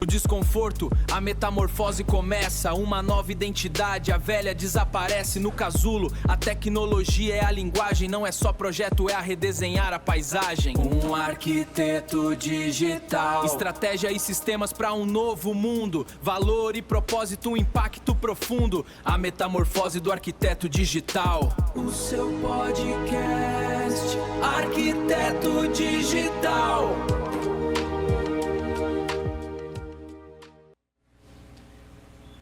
O desconforto, a metamorfose começa, uma nova identidade, a velha desaparece no casulo. A tecnologia é a linguagem, não é só projeto, é a redesenhar a paisagem. Um arquiteto digital, estratégia e sistemas para um novo mundo, valor e propósito, um impacto profundo. A metamorfose do arquiteto digital. O seu podcast, Arquiteto Digital.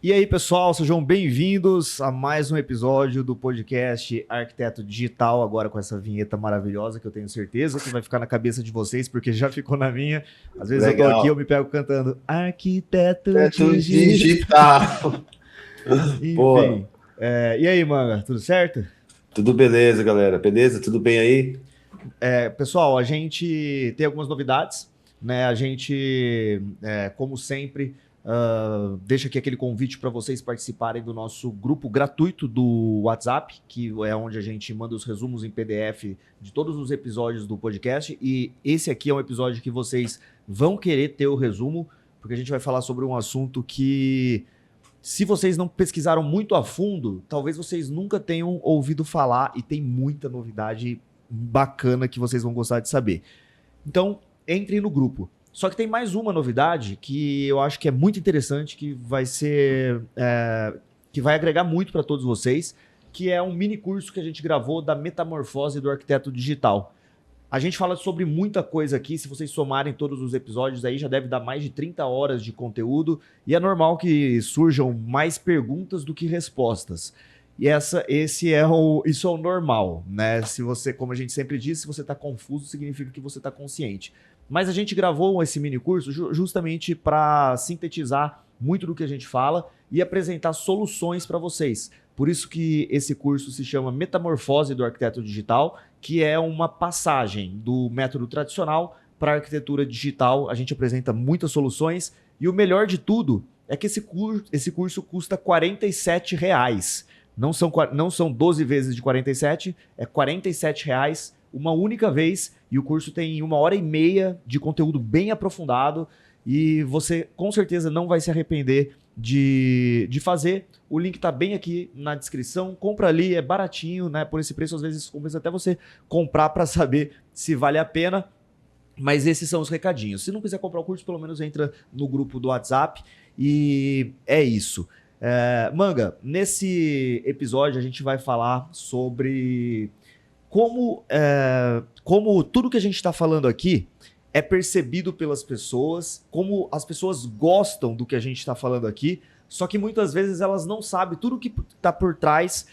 E aí, pessoal, sejam bem-vindos a mais um episódio do podcast Arquiteto Digital, agora com essa vinheta maravilhosa que eu tenho certeza que vai ficar na cabeça de vocês, porque já ficou na minha. Às vezes Legal. Eu tô aqui, eu me pego cantando Arquiteto Digital. Enfim. E aí, manga, tudo certo? Tudo beleza, galera. Beleza? Tudo bem aí? Pessoal, a gente tem algumas novidades, né? A gente, como sempre... deixa aqui aquele convite para vocês participarem do nosso grupo gratuito do WhatsApp, que é onde a gente manda os resumos em PDF de todos os episódios do podcast. E esse aqui é um episódio que vocês vão querer ter o resumo, porque a gente vai falar sobre um assunto que, se vocês não pesquisaram muito a fundo, talvez vocês nunca tenham ouvido falar, e tem muita novidade bacana que vocês vão gostar de saber. Então, entrem no grupo. Só que tem mais uma novidade que eu acho que é muito interessante, que vai ser, que vai agregar muito para todos vocês, que é um mini curso que a gente gravou da metamorfose do arquiteto digital. A gente fala sobre muita coisa aqui, se vocês somarem todos os episódios aí já deve dar mais de 30 horas de conteúdo, e é normal que surjam mais perguntas do que respostas. E isso é o normal, né? Se você, como a gente sempre diz, se você está confuso, significa que você está consciente. Mas a gente gravou esse mini curso justamente para sintetizar muito do que a gente fala e apresentar soluções para vocês. Por isso que esse curso se chama Metamorfose do Arquiteto Digital, que é uma passagem do método tradicional para a arquitetura digital. A gente apresenta muitas soluções e o melhor de tudo é que esse curso custa R$ 47. Não são 12 vezes de 47, é R$ 47 uma única vez, e o curso tem 1h30 de conteúdo bem aprofundado, e você com certeza não vai se arrepender de fazer. O link tá bem aqui na descrição, compra ali, é baratinho, né? Por esse preço, às vezes compensa até você comprar para saber se vale a pena, mas esses são os recadinhos. Se não quiser comprar o curso, pelo menos entra no grupo do WhatsApp, e é isso. Manga, nesse episódio a gente vai falar sobre como tudo que a gente está falando aqui é percebido pelas pessoas, como as pessoas gostam do que a gente está falando aqui, só que muitas vezes elas não sabem tudo que está por trás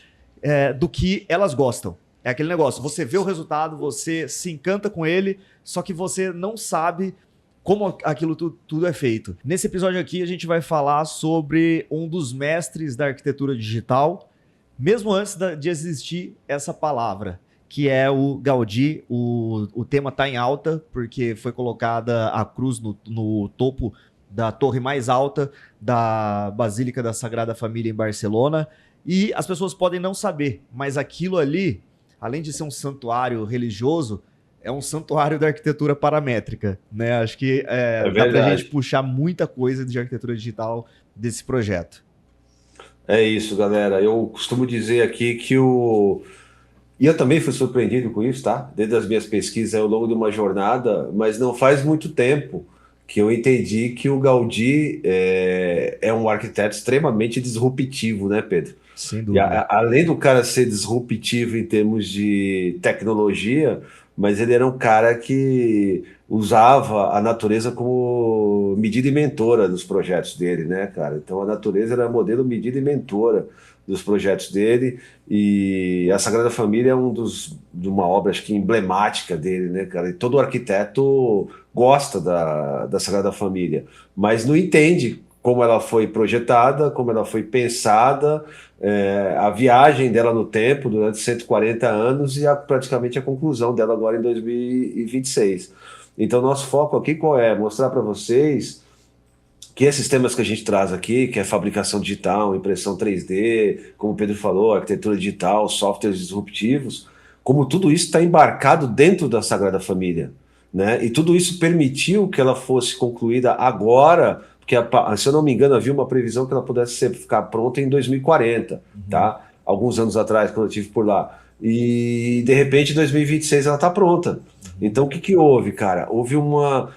do que elas gostam. É aquele negócio, você vê o resultado, você se encanta com ele, só que você não sabe como aquilo tudo é feito. Nesse episódio aqui a gente vai falar sobre um dos mestres da arquitetura digital, mesmo antes de existir essa palavra, que é o Gaudí. O tema está em alta, porque foi colocada a cruz no topo da torre mais alta da Basílica da Sagrada Família em Barcelona, e as pessoas podem não saber, mas aquilo ali, além de ser um santuário religioso, é um santuário da arquitetura paramétrica, né? Acho que dá pra gente puxar muita coisa de arquitetura digital desse projeto. É isso, galera. Eu costumo dizer aqui que E eu também fui surpreendido com isso, tá? Desde as minhas pesquisas ao longo de uma jornada, mas não faz muito tempo que eu entendi que o Gaudí é um arquiteto extremamente disruptivo, né, Pedro? Sem dúvida. Além do cara ser disruptivo em termos de tecnologia, mas ele era um cara que usava a natureza como medida e mentora dos projetos dele, né, cara? Então a natureza era modelo, medida e mentora dos projetos dele, e a Sagrada Família é de uma obra, acho que emblemática dele, né, cara? E todo arquiteto gosta da Sagrada Família, mas não entende como ela foi projetada, como ela foi pensada, a viagem dela no tempo durante 140 anos e praticamente a conclusão dela agora em 2026. Então, nosso foco aqui qual é? Mostrar para vocês que esses temas que a gente traz aqui, que é fabricação digital, impressão 3D, como o Pedro falou, arquitetura digital, softwares disruptivos, como tudo isso está embarcado dentro da Sagrada Família, né? E tudo isso permitiu que ela fosse concluída agora porque, se eu não me engano, havia uma previsão que ela pudesse ficar pronta em 2040, tá? Alguns anos atrás, quando eu estive por lá. E, de repente, em 2026 ela está pronta. Então, o que que houve, cara? Houve uma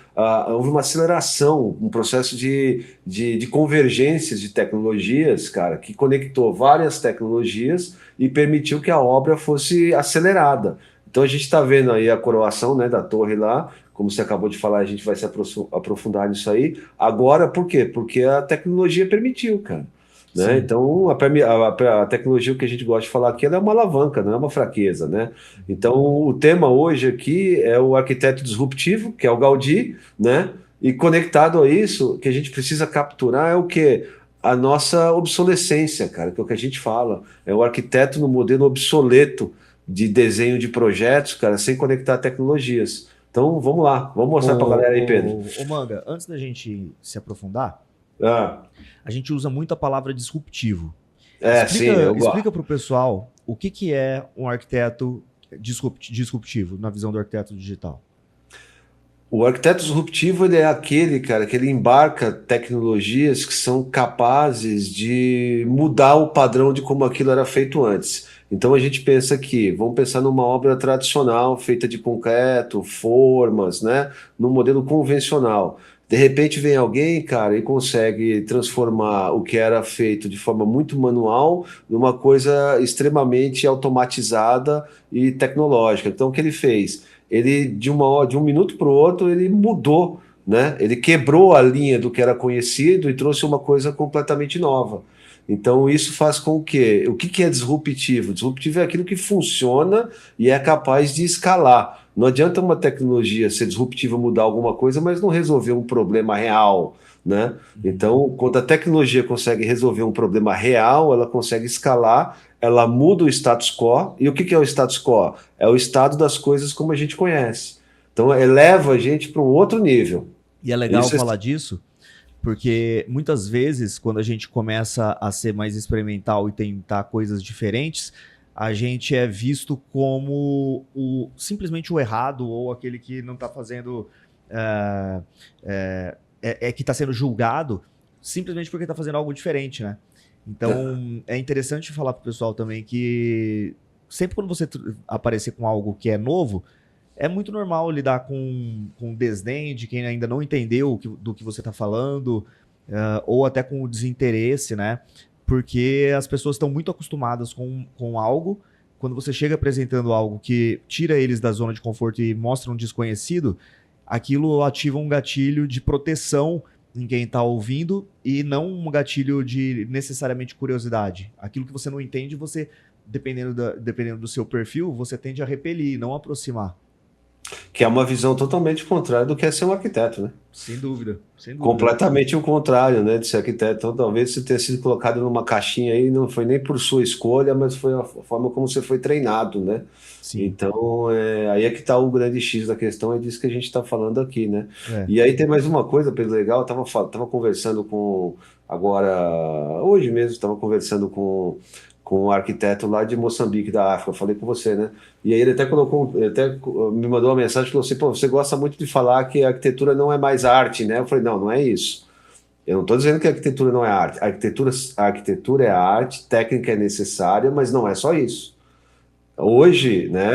aceleração, um processo de convergências de tecnologias, cara, que conectou várias tecnologias e permitiu que a obra fosse acelerada. Então, a gente está vendo aí a coroação, né, da torre lá, como você acabou de falar, a gente vai se aprofundar nisso aí. Agora, por quê? Porque a tecnologia permitiu, cara. Né? Então, a tecnologia, o que a gente gosta de falar aqui, ela é uma alavanca, não é uma fraqueza, né? Então, o tema hoje aqui é o arquiteto disruptivo, que é o Gaudí, né? E conectado a isso, o que a gente precisa capturar é o quê? A nossa obsolescência, cara, que é o que a gente fala. É o arquiteto no modelo obsoleto de desenho de projetos, cara, sem conectar tecnologias. Então, vamos lá, vamos mostrar para a galera aí, Pedro. Ô, Manga, antes da gente se aprofundar, Ah, a gente usa muito a palavra disruptivo. sim, eu gosto. Explica para o pessoal o que é um arquiteto disruptivo na visão do arquiteto digital. O arquiteto disruptivo, ele é aquele, cara, que ele embarca tecnologias que são capazes de mudar o padrão de como aquilo era feito antes. Então a gente pensa aqui, vamos pensar numa obra tradicional, feita de concreto, formas, né? Num modelo convencional. De repente vem alguém, cara, e consegue transformar o que era feito de forma muito manual numa coisa extremamente automatizada e tecnológica. Então o que ele fez? Ele, de um minuto para o outro, ele mudou, né? Ele quebrou a linha do que era conhecido e trouxe uma coisa completamente nova. Então, isso faz com que... O que é disruptivo? Disruptivo é aquilo que funciona e é capaz de escalar. Não adianta uma tecnologia ser disruptiva, mudar alguma coisa, mas não resolver um problema real, né? Então, quando a tecnologia consegue resolver um problema real, ela consegue escalar, ela muda o status quo. E o que é o status quo? É o estado das coisas como a gente conhece. Então, eleva a gente para um outro nível. E é legal falar disso, porque muitas vezes, quando a gente começa a ser mais experimental e tentar coisas diferentes, a gente é visto como simplesmente o errado ou aquele que não está fazendo... que está sendo julgado simplesmente porque está fazendo algo diferente, né? Então, é interessante falar para o pessoal também que sempre quando você aparecer com algo que é novo, é muito normal lidar com desdém de quem ainda não entendeu do que você está falando, ou até com o desinteresse, né? Porque as pessoas estão muito acostumadas com algo. Quando você chega apresentando algo que tira eles da zona de conforto e mostra um desconhecido, aquilo ativa um gatilho de proteção em quem está ouvindo e não um gatilho de necessariamente curiosidade. Aquilo que você não entende, você, dependendo do seu perfil, você tende a repelir, não aproximar. Que é uma visão totalmente contrária do que é ser um arquiteto, né? Sem dúvida, sem dúvida. Completamente o contrário, né, de ser arquiteto. Então, talvez você tenha sido colocado numa caixinha aí, não foi nem por sua escolha, mas foi a forma como você foi treinado, né? Sim. Então, aí é que está o grande X da questão, é disso que a gente está falando aqui, né? É. E aí tem mais uma coisa, Pedro, legal, eu tava conversando hoje mesmo, estava conversando com um arquiteto lá de Moçambique, da África, eu falei com você, né? E aí ele até me mandou uma mensagem e falou assim, pô, você gosta muito de falar que a arquitetura não é mais arte, né? Eu falei, não é isso. Eu não estou dizendo que a arquitetura não é arte. A arquitetura é arte, técnica é necessária, mas não é só isso. Hoje, né,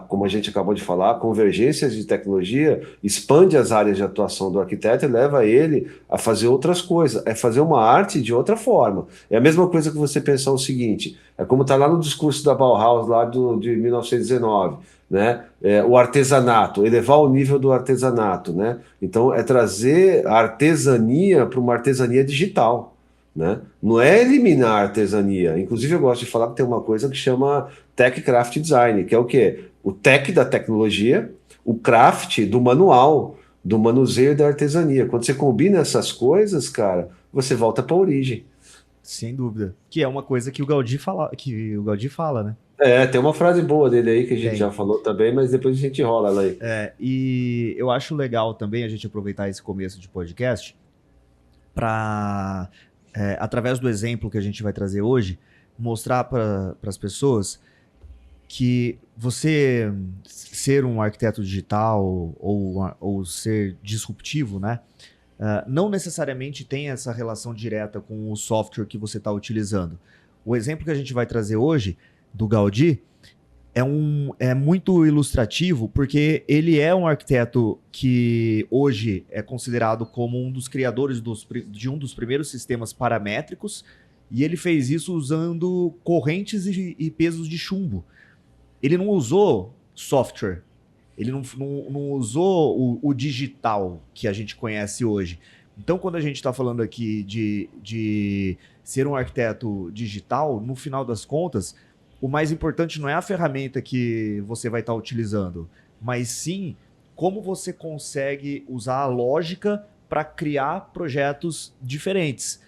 como a gente acabou de falar, convergências de tecnologia expande as áreas de atuação do arquiteto e leva ele a fazer outras coisas, é fazer uma arte de outra forma. É a mesma coisa que você pensar o seguinte, é como está lá no discurso da Bauhaus, lá de 1919, né, o artesanato, elevar o nível do artesanato, né? Então, é trazer a artesania para uma artesania digital. Né? Não é eliminar a artesania. Inclusive, eu gosto de falar que tem uma coisa que chama Tech Craft Design, que é o quê? O tech da tecnologia, o craft do manual, do manuseio da artesania. Quando você combina essas coisas, cara, você volta para a origem. Sem dúvida. Que é uma coisa que o Gaudí fala, né? Tem uma frase boa dele aí que a gente já falou também, mas depois a gente enrola ela aí. E eu acho legal também a gente aproveitar esse começo de podcast para... através do exemplo que a gente vai trazer hoje, mostrar para as pessoas que você ser um arquiteto digital ou ser disruptivo, né? não necessariamente tem essa relação direta com o software que você está utilizando. O exemplo que a gente vai trazer hoje, do Gaudí, é muito ilustrativo, porque ele é um arquiteto que hoje é considerado como um dos criadores de um dos primeiros sistemas paramétricos, e ele fez isso usando correntes e pesos de chumbo. Ele não usou software, ele não usou o digital que a gente conhece hoje. Então, quando a gente está falando aqui de ser um arquiteto digital, no final das contas, o mais importante não é a ferramenta que você vai estar utilizando, mas sim como você consegue usar a lógica para criar projetos diferentes.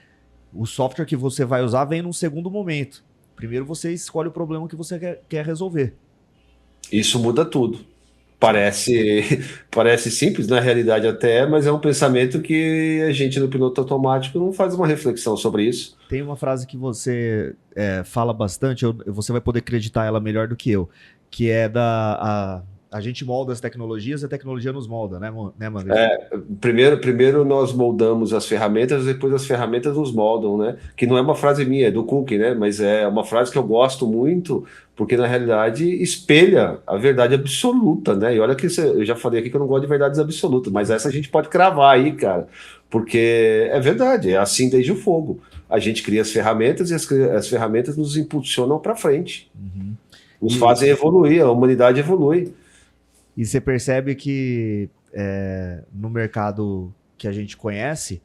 O software que você vai usar vem num segundo momento. Primeiro você escolhe o problema que você quer resolver. Isso muda tudo. Parece simples, na realidade até, mas é um pensamento que a gente no piloto automático não faz uma reflexão sobre isso. Tem uma frase que você fala bastante, você vai poder acreditar ela melhor do que eu, que é a gente molda as tecnologias e a tecnologia nos molda, né, Manga? Primeiro nós moldamos as ferramentas, depois as ferramentas nos moldam, né? Que não é uma frase minha, é do Cook, né? Mas é uma frase que eu gosto muito, porque na realidade espelha a verdade absoluta, né? E olha que eu já falei aqui que eu não gosto de verdades absolutas, mas essa a gente pode cravar aí, cara, porque é verdade, é assim desde o fogo. A gente cria as ferramentas e as ferramentas nos impulsionam para frente, nos fazem evoluir, a humanidade evolui. E você percebe que no mercado que a gente conhece,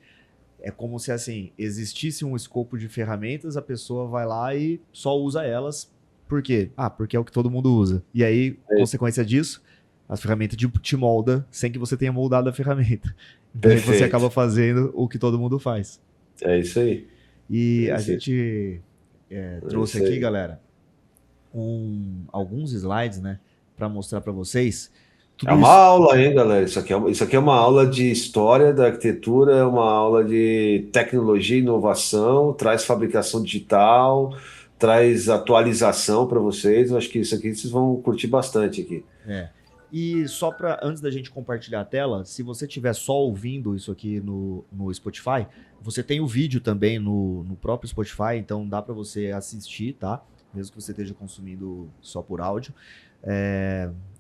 é como se assim existisse um escopo de ferramentas, a pessoa vai lá e só usa elas. Por quê? Porque é o que todo mundo usa. E aí, consequência disso, a ferramenta te molda sem que você tenha moldado a ferramenta. Então aí você acaba fazendo o que todo mundo faz. É isso aí. E a gente trouxe aqui, galera, alguns slides, né, para mostrar para vocês. É uma aula, hein, galera? Isso aqui é uma aula de história da arquitetura, é uma aula de tecnologia e inovação, traz fabricação digital, traz atualização para vocês. Eu acho que isso aqui vocês vão curtir bastante aqui. E só para, antes da gente compartilhar a tela, se você estiver só ouvindo isso aqui no Spotify, você tem o vídeo também no próprio Spotify, então dá para você assistir, tá? Mesmo que você esteja consumindo só por áudio.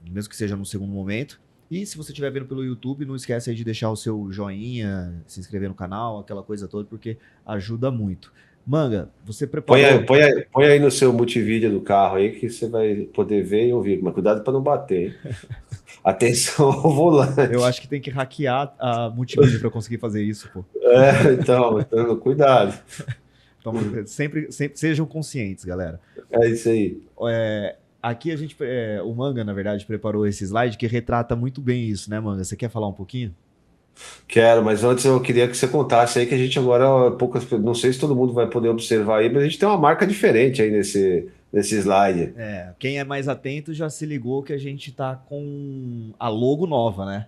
Mesmo que seja no segundo momento. E se você estiver vendo pelo YouTube, não esquece aí de deixar o seu joinha, se inscrever no canal, aquela coisa toda, porque ajuda muito. Manga, você preparou... Põe aí no seu multivídeo do carro aí que você vai poder ver e ouvir, mas cuidado para não bater, hein? Atenção ao volante. Eu acho que tem que hackear a multimídia para conseguir fazer isso, pô. Então cuidado. Então, sempre sejam conscientes, galera. É isso aí. Aqui o Manga, na verdade, preparou esse slide que retrata muito bem isso, né, Manga? Você quer falar um pouquinho? Quero, mas antes eu queria que você contasse aí que a gente agora, não sei se todo mundo vai poder observar aí, mas a gente tem uma marca diferente aí nesse slide. Quem é mais atento já se ligou que a gente tá com a logo nova, né?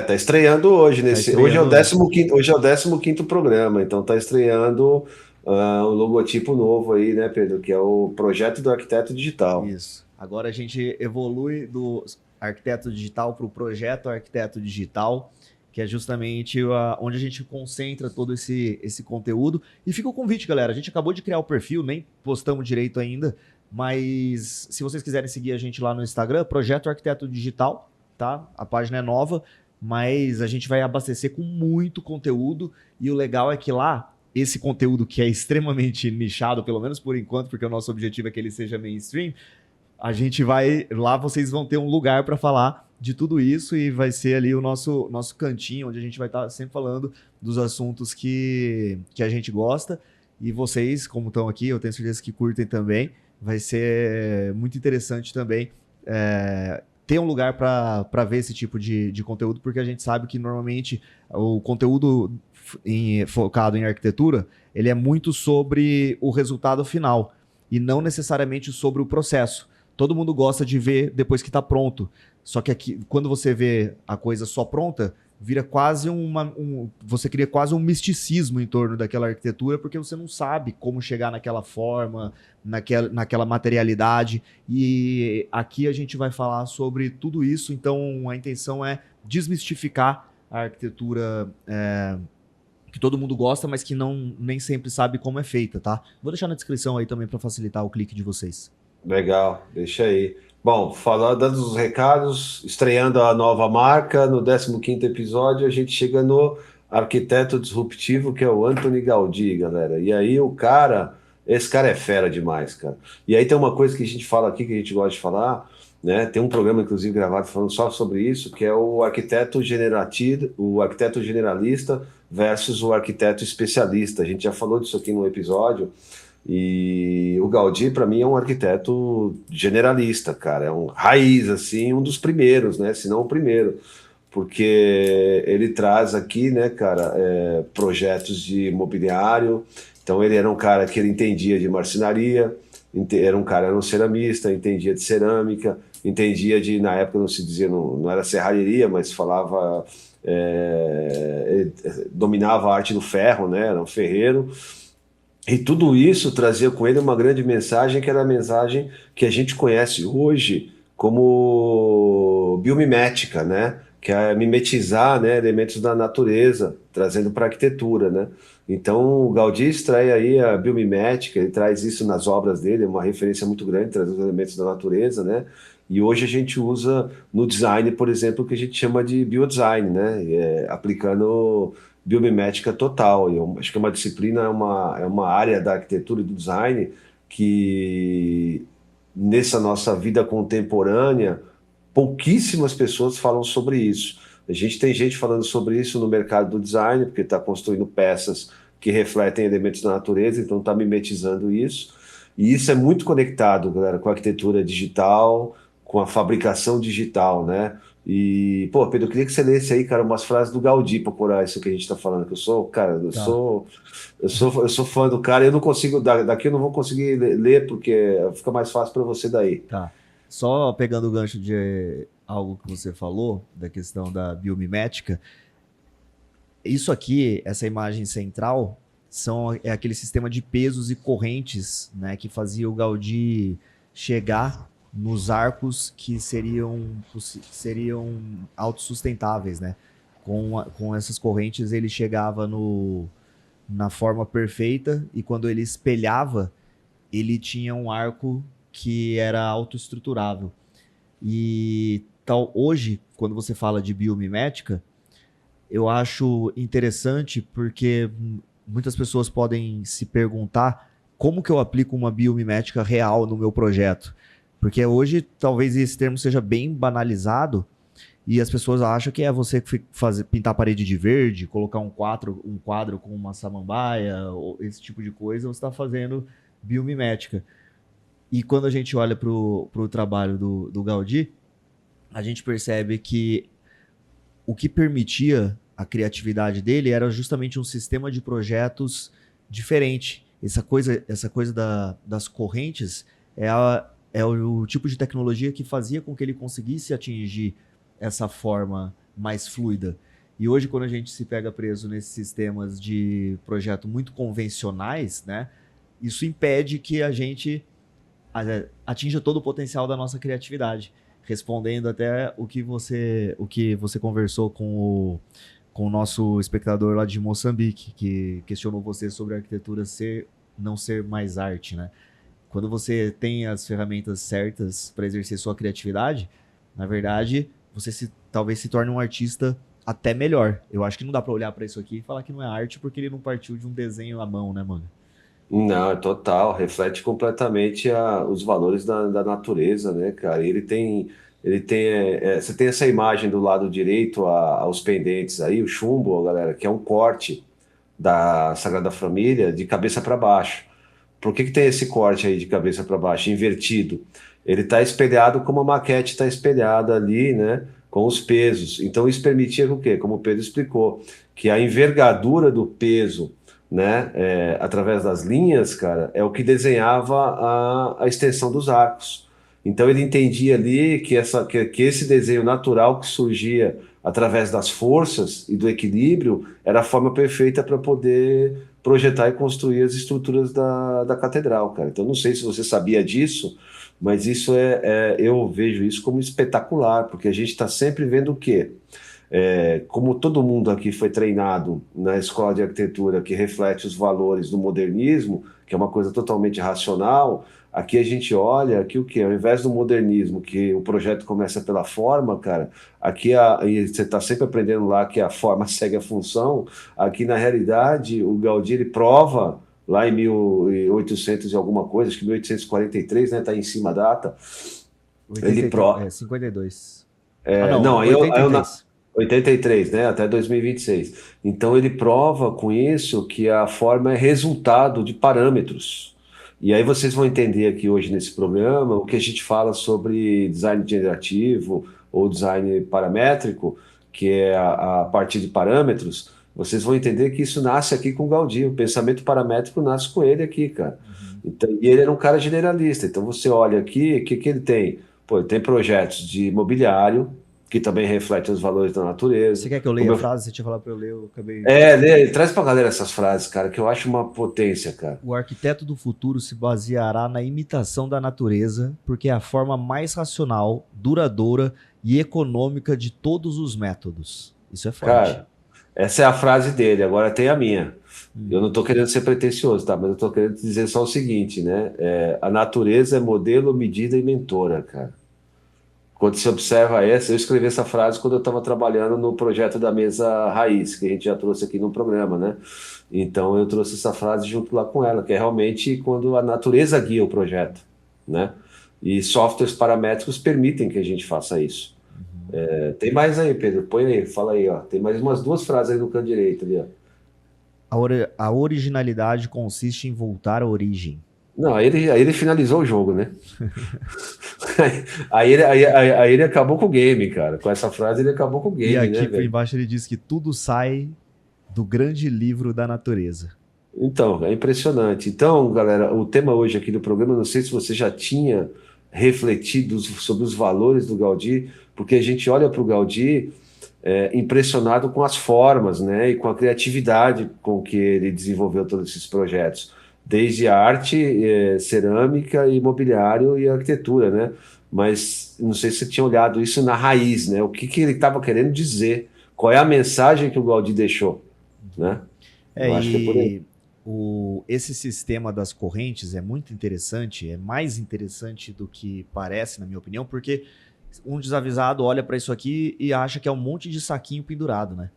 Tá estreando hoje. Hoje é o 15º programa, então tá estreando um logotipo novo aí, né, Pedro? Que é o Projeto do Arquiteto Digital. Isso. Agora a gente evolui do Arquiteto Digital para o Projeto Arquiteto Digital, que é justamente onde a gente concentra todo esse conteúdo. E fica o convite, galera. A gente acabou de criar o perfil, nem postamos direito ainda, mas se vocês quiserem seguir a gente lá no Instagram, Projeto Arquiteto Digital, tá? A página é nova, mas a gente vai abastecer com muito conteúdo, e o legal é que lá, esse conteúdo que é extremamente nichado, pelo menos por enquanto, porque o nosso objetivo é que ele seja mainstream, a gente vai... Lá vocês vão ter um lugar para falar de tudo isso, e vai ser ali o nosso cantinho, onde a gente vai estar sempre falando dos assuntos que a gente gosta, e vocês, como estão aqui, eu tenho certeza que curtem também, vai ser muito interessante também ter um lugar para ver esse tipo de conteúdo, porque a gente sabe que normalmente o conteúdo focado em arquitetura, ele é muito sobre o resultado final, e não necessariamente sobre o processo. Todo mundo gosta de ver depois que está pronto. Só que aqui, quando você vê a coisa só pronta, vira quase você cria quase um misticismo em torno daquela arquitetura, porque você não sabe como chegar naquela forma, naquela materialidade. E aqui a gente vai falar sobre tudo isso. Então a intenção é desmistificar a arquitetura que todo mundo gosta, mas que nem sempre sabe como é feita, tá? Vou deixar na descrição aí também para facilitar o clique de vocês. Legal, deixa aí. Bom, dando os recados, estreando a nova marca, no 15º episódio, a gente chega no arquiteto disruptivo, que é o Anthony Gaudí, galera. E aí esse cara é fera demais, cara. E aí tem uma coisa que a gente fala aqui, que a gente gosta de falar, né? Tem um programa, inclusive, gravado falando só sobre isso, que é o arquiteto generalista versus o arquiteto especialista. A gente já falou disso aqui no episódio. E o Gaudí, para mim, é um arquiteto generalista, cara. É um raiz, assim, um dos primeiros, né? Se não o primeiro. Porque ele traz aqui, né, cara, projetos de mobiliário. Então, ele era um cara que ele entendia de marcenaria, era um ceramista, entendia de cerâmica, entendia na época não se dizia, não era serralheria, mas falava, ele dominava a arte do ferro, né? Era um ferreiro. E tudo isso trazia com ele uma grande mensagem, que era a mensagem que a gente conhece hoje como biomimética, né? Que é mimetizar, né, elementos da natureza, trazendo para a arquitetura, né? Então, o Gaudí extrai aí a biomimética, ele traz isso nas obras dele, é uma referência muito grande, trazer os elementos da natureza, né? E hoje a gente usa no design, por exemplo, o que a gente chama de biodesign, né? Aplicando biomimética total. Eu acho que é uma disciplina, é uma área da arquitetura e do design que, nessa nossa vida contemporânea, pouquíssimas pessoas falam sobre isso. A gente tem gente falando sobre isso no mercado do design, porque está construindo peças que refletem elementos da natureza, então está mimetizando isso. E isso é muito conectado, galera, com a arquitetura digital, com a fabricação digital, né? E, pô, Pedro, eu queria que você lesse aí, cara, umas frases do Gaudí para curar isso que a gente está falando, que eu sou, cara, eu sou fã do cara, eu não consigo, daqui eu não vou conseguir ler, porque fica mais fácil para você daí. Tá. Só pegando o gancho de algo que você falou, da questão da biomimética, isso aqui, essa imagem central, é aquele sistema de pesos e correntes, né, que fazia o Gaudí chegar nos arcos que seriam autossustentáveis, né? Com essas correntes ele chegava na forma perfeita, e quando ele espelhava, ele tinha um arco que era autoestruturável. E hoje, quando você fala de biomimética, eu acho interessante porque muitas pessoas podem se perguntar como que eu aplico uma biomimética real no meu projeto. Porque hoje talvez esse termo seja bem banalizado e as pessoas acham que é você pintar a parede de verde, colocar um quadro com uma samambaia, ou esse tipo de coisa, você está fazendo biomimética. E quando a gente olha para o trabalho do Gaudí, a gente percebe que o que permitia a criatividade dele era justamente um sistema de projetos diferente. Essa coisa das correntes é o tipo de tecnologia que fazia com que ele conseguisse atingir essa forma mais fluida. E hoje, quando a gente se pega preso nesses sistemas de projeto muito convencionais, né, isso impede que a gente atinja todo o potencial da nossa criatividade. Respondendo até o que você conversou com o nosso espectador lá de Moçambique, que questionou você sobre a arquitetura não ser mais arte, né? Quando você tem as ferramentas certas para exercer sua criatividade, na verdade, você talvez se torne um artista até melhor. Eu acho que não dá para olhar para isso aqui e falar que não é arte porque ele não partiu de um desenho à mão, né, mano? Não, é total, reflete completamente os valores da natureza, né, cara? Você tem essa imagem do lado direito aos pendentes aí, o chumbo, galera, que é um corte da Sagrada Família de cabeça para baixo. Por que tem esse corte aí de cabeça para baixo, invertido? Ele está espelhado como a maquete está espelhada ali, né, com os pesos. Então isso permitia o quê? Como o Pedro explicou, que a envergadura do peso, né, através das linhas, cara, é o que desenhava a extensão dos arcos. Então ele entendia ali que esse desenho natural que surgia através das forças e do equilíbrio era a forma perfeita para poder projetar e construir as estruturas da catedral, cara. Então não sei se você sabia disso, mas isso eu vejo isso como espetacular, porque a gente está sempre vendo o quê? Como todo mundo aqui foi treinado na escola de arquitetura que reflete os valores do modernismo, que é uma coisa totalmente racional, aqui a gente olha que o quê? Ao invés do modernismo, que o projeto começa pela forma, cara, aqui e você está sempre aprendendo lá que a forma segue a função, aqui na realidade o Gaudí ele prova lá em 1800 e alguma coisa, acho que 1843, né, tá em cima a data, 52. Não, aí 83. 83, né, até 2026. Então ele prova com isso que a forma é resultado de parâmetros. E aí vocês vão entender aqui hoje nesse programa o que a gente fala sobre design generativo ou design paramétrico, que é a partir de parâmetros. Vocês vão entender que isso nasce aqui com o Gaudí, o pensamento paramétrico nasce com ele aqui, cara. Então, e ele era um cara generalista, então você olha aqui, o que ele tem? Pô, ele tem projetos de imobiliário, que também refletem os valores da natureza. Você quer que eu leia a frase? Você tinha falado para eu ler, eu acabei... Traz pra galera essas frases, cara, que eu acho uma potência, cara. O arquiteto do futuro se baseará na imitação da natureza, porque é a forma mais racional, duradoura e econômica de todos os métodos. Isso é forte. Cara, essa é a frase dele, agora tem a minha. Eu não estou querendo ser pretensioso, tá? Mas eu estou querendo dizer só o seguinte, né? A natureza é modelo, medida e mentora, cara. Quando você observa eu escrevi essa frase quando eu estava trabalhando no projeto da mesa raiz, que a gente já trouxe aqui no programa, né? Então eu trouxe essa frase junto lá com ela, que é realmente quando a natureza guia o projeto, né? E softwares paramétricos permitem que a gente faça isso. Tem mais aí, Pedro, põe aí, fala aí, ó. Tem mais umas 2 frases aí no canto direito ali, ó. A originalidade consiste em voltar à origem. Não, aí ele finalizou o jogo, né? aí ele acabou com o game, cara. Com essa frase ele acabou com o game, e aqui né, por embaixo ele diz que tudo sai do grande livro da natureza. Então, é impressionante. Então, galera, o tema hoje aqui do programa, não sei se você já tinha refletido sobre os valores do Gaudí, porque a gente olha para o Gaudí impressionado com as formas, né, e com a criatividade com que ele desenvolveu todos esses projetos. Desde a arte, cerâmica, imobiliário e arquitetura, né? Mas não sei se você tinha olhado isso na raiz, né? O que ele estava querendo dizer, qual é a mensagem que o Gaudí deixou, né? Eu acho que é por aí. Esse sistema das correntes é muito interessante, é mais interessante do que parece, na minha opinião, porque um desavisado olha para isso aqui e acha que é um monte de saquinho pendurado, né?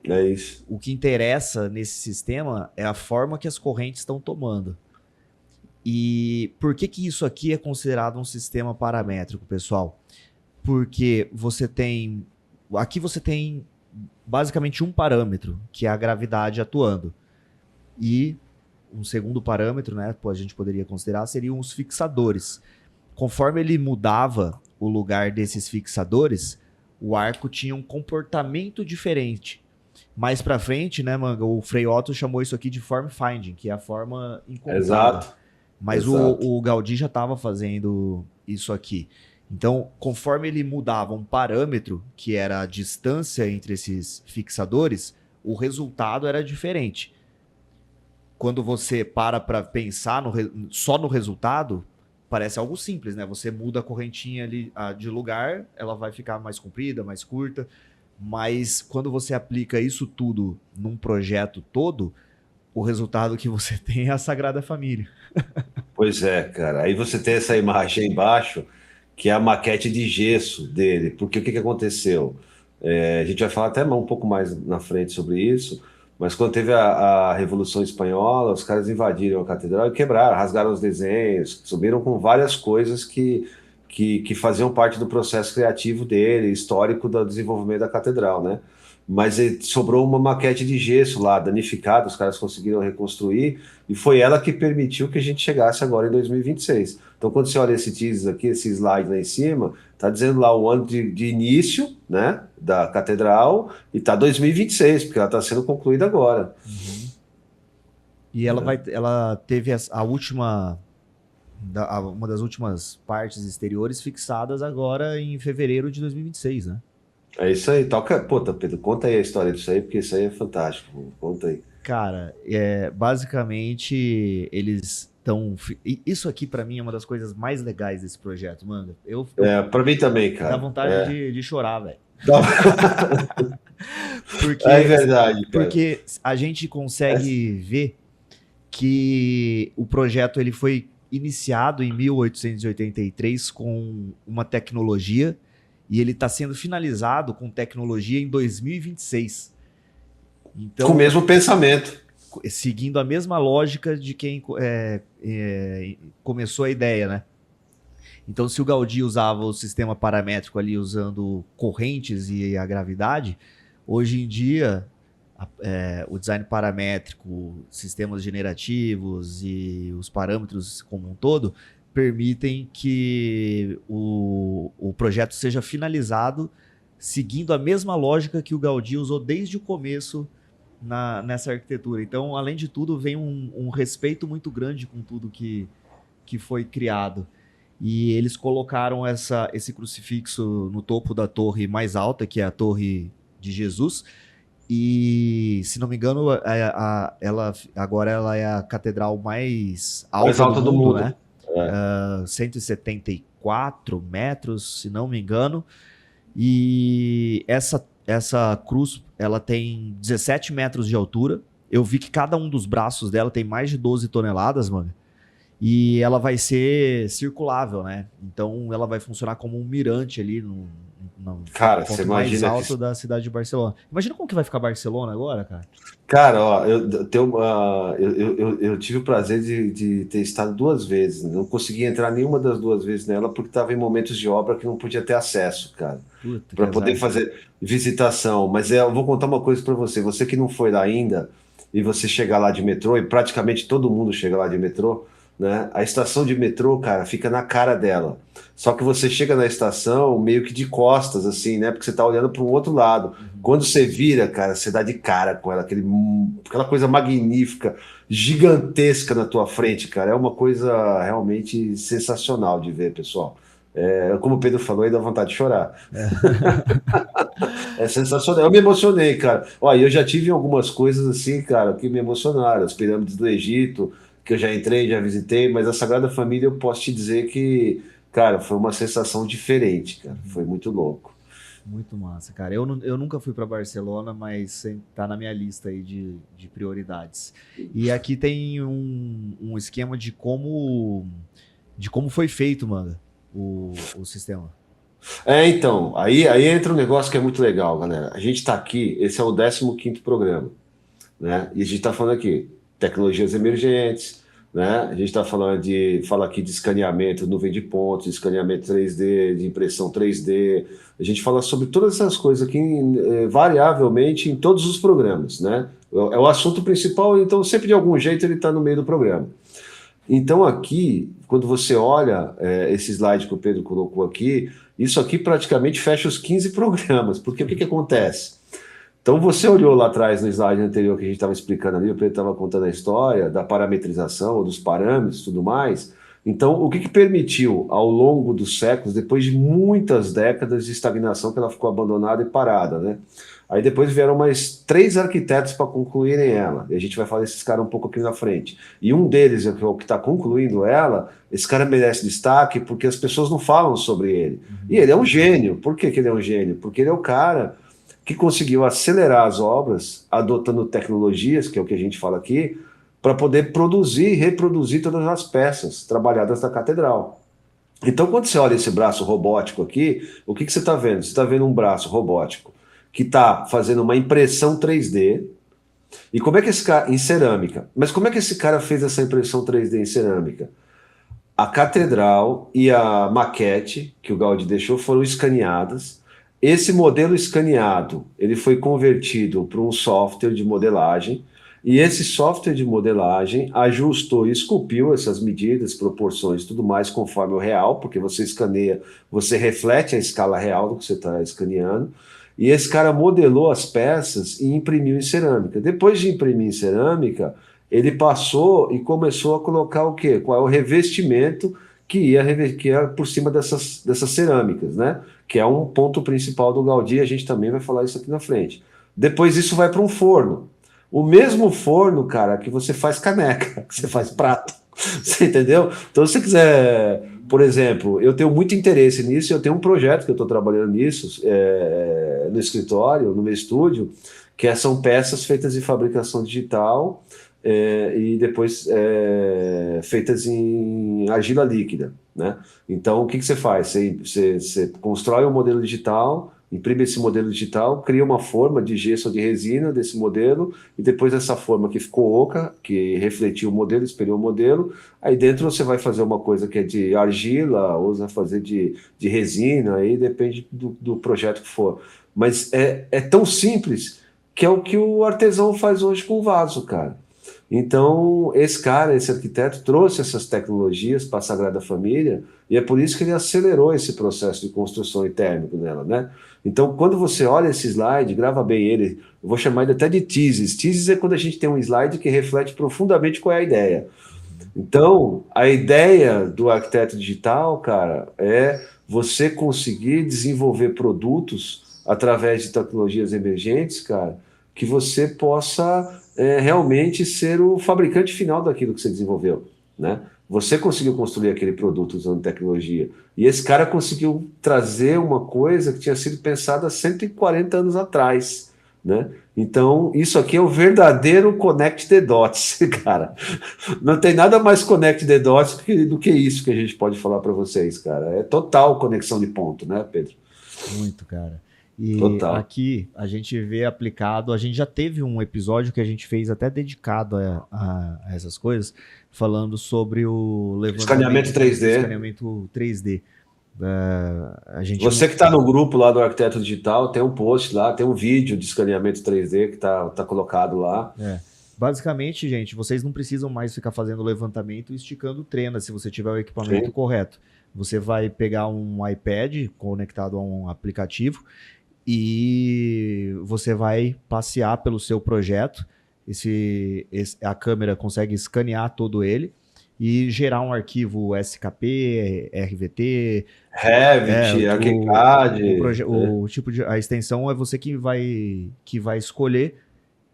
É isso. O que interessa nesse sistema é a forma que as correntes estão tomando. E por que isso aqui é considerado um sistema paramétrico, pessoal? Porque aqui você tem basicamente um parâmetro, que é a gravidade atuando. E um segundo parâmetro, né, a gente poderia considerar, seriam os fixadores. Conforme ele mudava o lugar desses fixadores, o arco tinha um comportamento diferente. Mais pra frente, né, Manga, o Frei Otto chamou isso aqui de form finding, que é a forma encontrada. Exato. Mas Exato. O Gaudí já estava fazendo isso aqui. Então, conforme ele mudava um parâmetro, que era a distância entre esses fixadores, o resultado era diferente. Quando você para pensar só no resultado, parece algo simples, né? Você muda a correntinha ali de lugar, ela vai ficar mais comprida, mais curta. Mas quando você aplica isso tudo num projeto todo, o resultado que você tem é a Sagrada Família. Pois é, cara. Aí você tem essa imagem aí embaixo, que é a maquete de gesso dele. Porque o que aconteceu? A gente vai falar até um pouco mais na frente sobre isso, mas quando teve a Revolução Espanhola, os caras invadiram a catedral e quebraram, rasgaram os desenhos, subiram com várias coisas que faziam parte do processo criativo dele, histórico do desenvolvimento da catedral, né? Mas sobrou uma maquete de gesso lá, danificada, os caras conseguiram reconstruir, e foi ela que permitiu que a gente chegasse agora em 2026. Então, quando você olha esse teaser aqui, esse slide lá em cima, tá dizendo lá o ano de início, né, da catedral, e tá 2026, porque ela está sendo concluída agora. Uhum. E ela teve a última... uma das últimas partes exteriores fixadas agora em fevereiro de 2026, né? É isso aí. Puta, Pedro, conta aí a história disso aí, porque isso aí é fantástico. Conta aí. Cara, basicamente eles estão... Isso aqui pra mim é uma das coisas mais legais desse projeto, mano. Pra mim também, cara. Dá vontade de chorar, velho. Porque, É verdade, cara. porque a gente consegue ver que o projeto ele foi iniciado em 1883 com uma tecnologia e ele está sendo finalizado com tecnologia em 2026. Então, Com o mesmo pensamento. seguindo a mesma lógica de quem começou a ideia, né? Então, se o Gaudí usava o sistema paramétrico ali usando correntes e a gravidade, hoje em dia o design paramétrico, sistemas generativos e os parâmetros como um todo permitem que o projeto seja finalizado seguindo a mesma lógica que o Gaudí usou desde o começo nessa arquitetura. Então, além de tudo, vem um respeito muito grande com tudo que foi criado. E eles colocaram esse crucifixo no topo da torre mais alta, que é a Torre de Jesus. E, se não me engano, ela agora é a catedral mais alta do mundo, né? 174 metros, se não me engano. E essa cruz, ela tem 17 metros de altura. Eu vi que cada um dos braços dela tem mais de 12 toneladas, mano. E ela vai ser circulável, né? Então ela vai funcionar como um mirante ali no ponto mais alto da cidade de Barcelona. Imagina como que vai ficar Barcelona agora, cara. Cara, ó, eu tive o prazer de ter estado 2 vezes. Não consegui entrar nenhuma das 2 vezes nela porque estava em momentos de obra que não podia ter acesso, cara, para poder fazer visitação. Mas eu vou contar uma coisa para você. Você que não foi lá ainda e você chegar lá de metrô, e praticamente todo mundo chega lá de metrô, né? A estação de metrô, cara, fica na cara dela. Só que você chega na estação meio que de costas, assim, né? Porque você tá olhando para o outro lado. Quando você vira, cara, você dá de cara com ela, aquela coisa magnífica, gigantesca na tua frente, cara. É uma coisa realmente sensacional de ver, pessoal. Como o Pedro falou, aí dá vontade de chorar. É sensacional. Eu me emocionei, cara. Olha, eu já tive algumas coisas assim, cara, que me emocionaram. As pirâmides do Egito, que eu já entrei, já visitei, mas a Sagrada Família eu posso te dizer que, cara, foi uma sensação diferente, cara. Foi muito louco. Muito massa, cara. Eu nunca fui para Barcelona, mas tá na minha lista aí de prioridades. E aqui tem um esquema de como foi feito, mano, o sistema. Então, aí entra um negócio que é muito legal, galera. A gente tá aqui, esse é o 15º programa, né? E a gente tá falando aqui tecnologias emergentes, né? A gente fala aqui de escaneamento, nuvem de pontos, escaneamento 3D, de impressão 3D. A gente fala sobre todas essas coisas aqui variavelmente em todos os programas, né? É o assunto principal, então sempre de algum jeito ele está no meio do programa. Então aqui, quando você olha esse slide que o Pedro colocou aqui, isso aqui praticamente fecha os 15 programas, porque o que acontece? Então você olhou lá atrás no slide anterior que a gente estava explicando ali, o Pedro estava contando a história da parametrização, dos parâmetros e tudo mais. Então o que permitiu ao longo dos séculos, depois de muitas décadas de estagnação que ela ficou abandonada e parada, né? Aí depois vieram mais 3 arquitetos para concluírem ela, e a gente vai falar desses caras um pouco aqui na frente. E um deles, que é o que está concluindo ela, esse cara merece destaque porque as pessoas não falam sobre ele. E ele é um gênio. Por que ele é um gênio? Porque ele é o cara que conseguiu acelerar as obras, adotando tecnologias, que é o que a gente fala aqui, para poder produzir e reproduzir todas as peças trabalhadas na catedral. Então, quando você olha esse braço robótico aqui, o que você está vendo? Você está vendo um braço robótico que está fazendo uma impressão 3D. E como é que esse cara... em cerâmica. Mas como é que esse cara fez essa impressão 3D em cerâmica? A catedral e a maquete que o Gaudí deixou foram escaneadas. Esse modelo escaneado, ele foi convertido para um software de modelagem, e esse software de modelagem ajustou e esculpiu essas medidas, proporções e tudo mais conforme o real, porque você escaneia, você reflete a escala real do que você está escaneando, e esse cara modelou as peças e imprimiu em cerâmica. Depois de imprimir em cerâmica, ele passou e começou a colocar o quê? Qual é o revestimento que ia por cima dessas cerâmicas, né? Que é um ponto principal do Gaudí, a gente também vai falar isso aqui na frente. Depois isso vai para um forno. O mesmo forno, cara, que você faz caneca, que você faz prato. Você entendeu? Então, se você quiser por exemplo, eu tenho muito interesse nisso, eu tenho um projeto que eu estou trabalhando nisso, no escritório, no meu estúdio, são peças feitas em fabricação digital e depois feitas em argila líquida, né? Então, o que você faz? Você constrói um modelo digital, imprime esse modelo digital, cria uma forma de gesso ou de resina desse modelo, e depois essa forma que ficou oca, que refletiu o modelo, espelhou o modelo, aí dentro você vai fazer uma coisa que é de argila, ou você vai fazer de resina, aí depende do projeto que for. Mas é tão simples que é o que o artesão faz hoje com o vaso, cara. Então, esse arquiteto, trouxe essas tecnologias para a Sagrada Família, e é por isso que ele acelerou esse processo de construção e térmico nela, né? Então, quando você olha esse slide, grava bem ele, eu vou chamar ele até de teases. Teases é quando a gente tem um slide que reflete profundamente qual é a ideia. Então, a ideia do arquiteto digital, cara, é você conseguir desenvolver produtos através de tecnologias emergentes, cara, que você possa realmente ser o fabricante final daquilo que você desenvolveu, né? Você conseguiu construir aquele produto usando tecnologia. E esse cara conseguiu trazer uma coisa que tinha sido pensada há 140 anos atrás, né? Então, isso aqui é o verdadeiro Connect the Dots, cara. Não tem nada mais Connect the Dots do que isso que a gente pode falar para vocês, cara. É total conexão de ponto, né, Pedro? Muito, cara. E Total. aqui a gente vê aplicado, a gente já teve um episódio que a gente fez até dedicado a essas coisas, falando sobre o Escaneamento 3D. Escaneamento 3D. Você que está no grupo lá do Arquiteto Digital, tem um post lá, tem um vídeo de escaneamento 3D que tá colocado lá. Basicamente, gente, vocês não precisam mais ficar fazendo levantamento e esticando trena se você tiver o equipamento correto. Você vai pegar um iPad conectado a um aplicativo e você vai passear pelo seu projeto. A câmera consegue escanear todo ele e gerar um arquivo SKP, RVT, Revit, ArchiCAD. A extensão é você que vai escolher,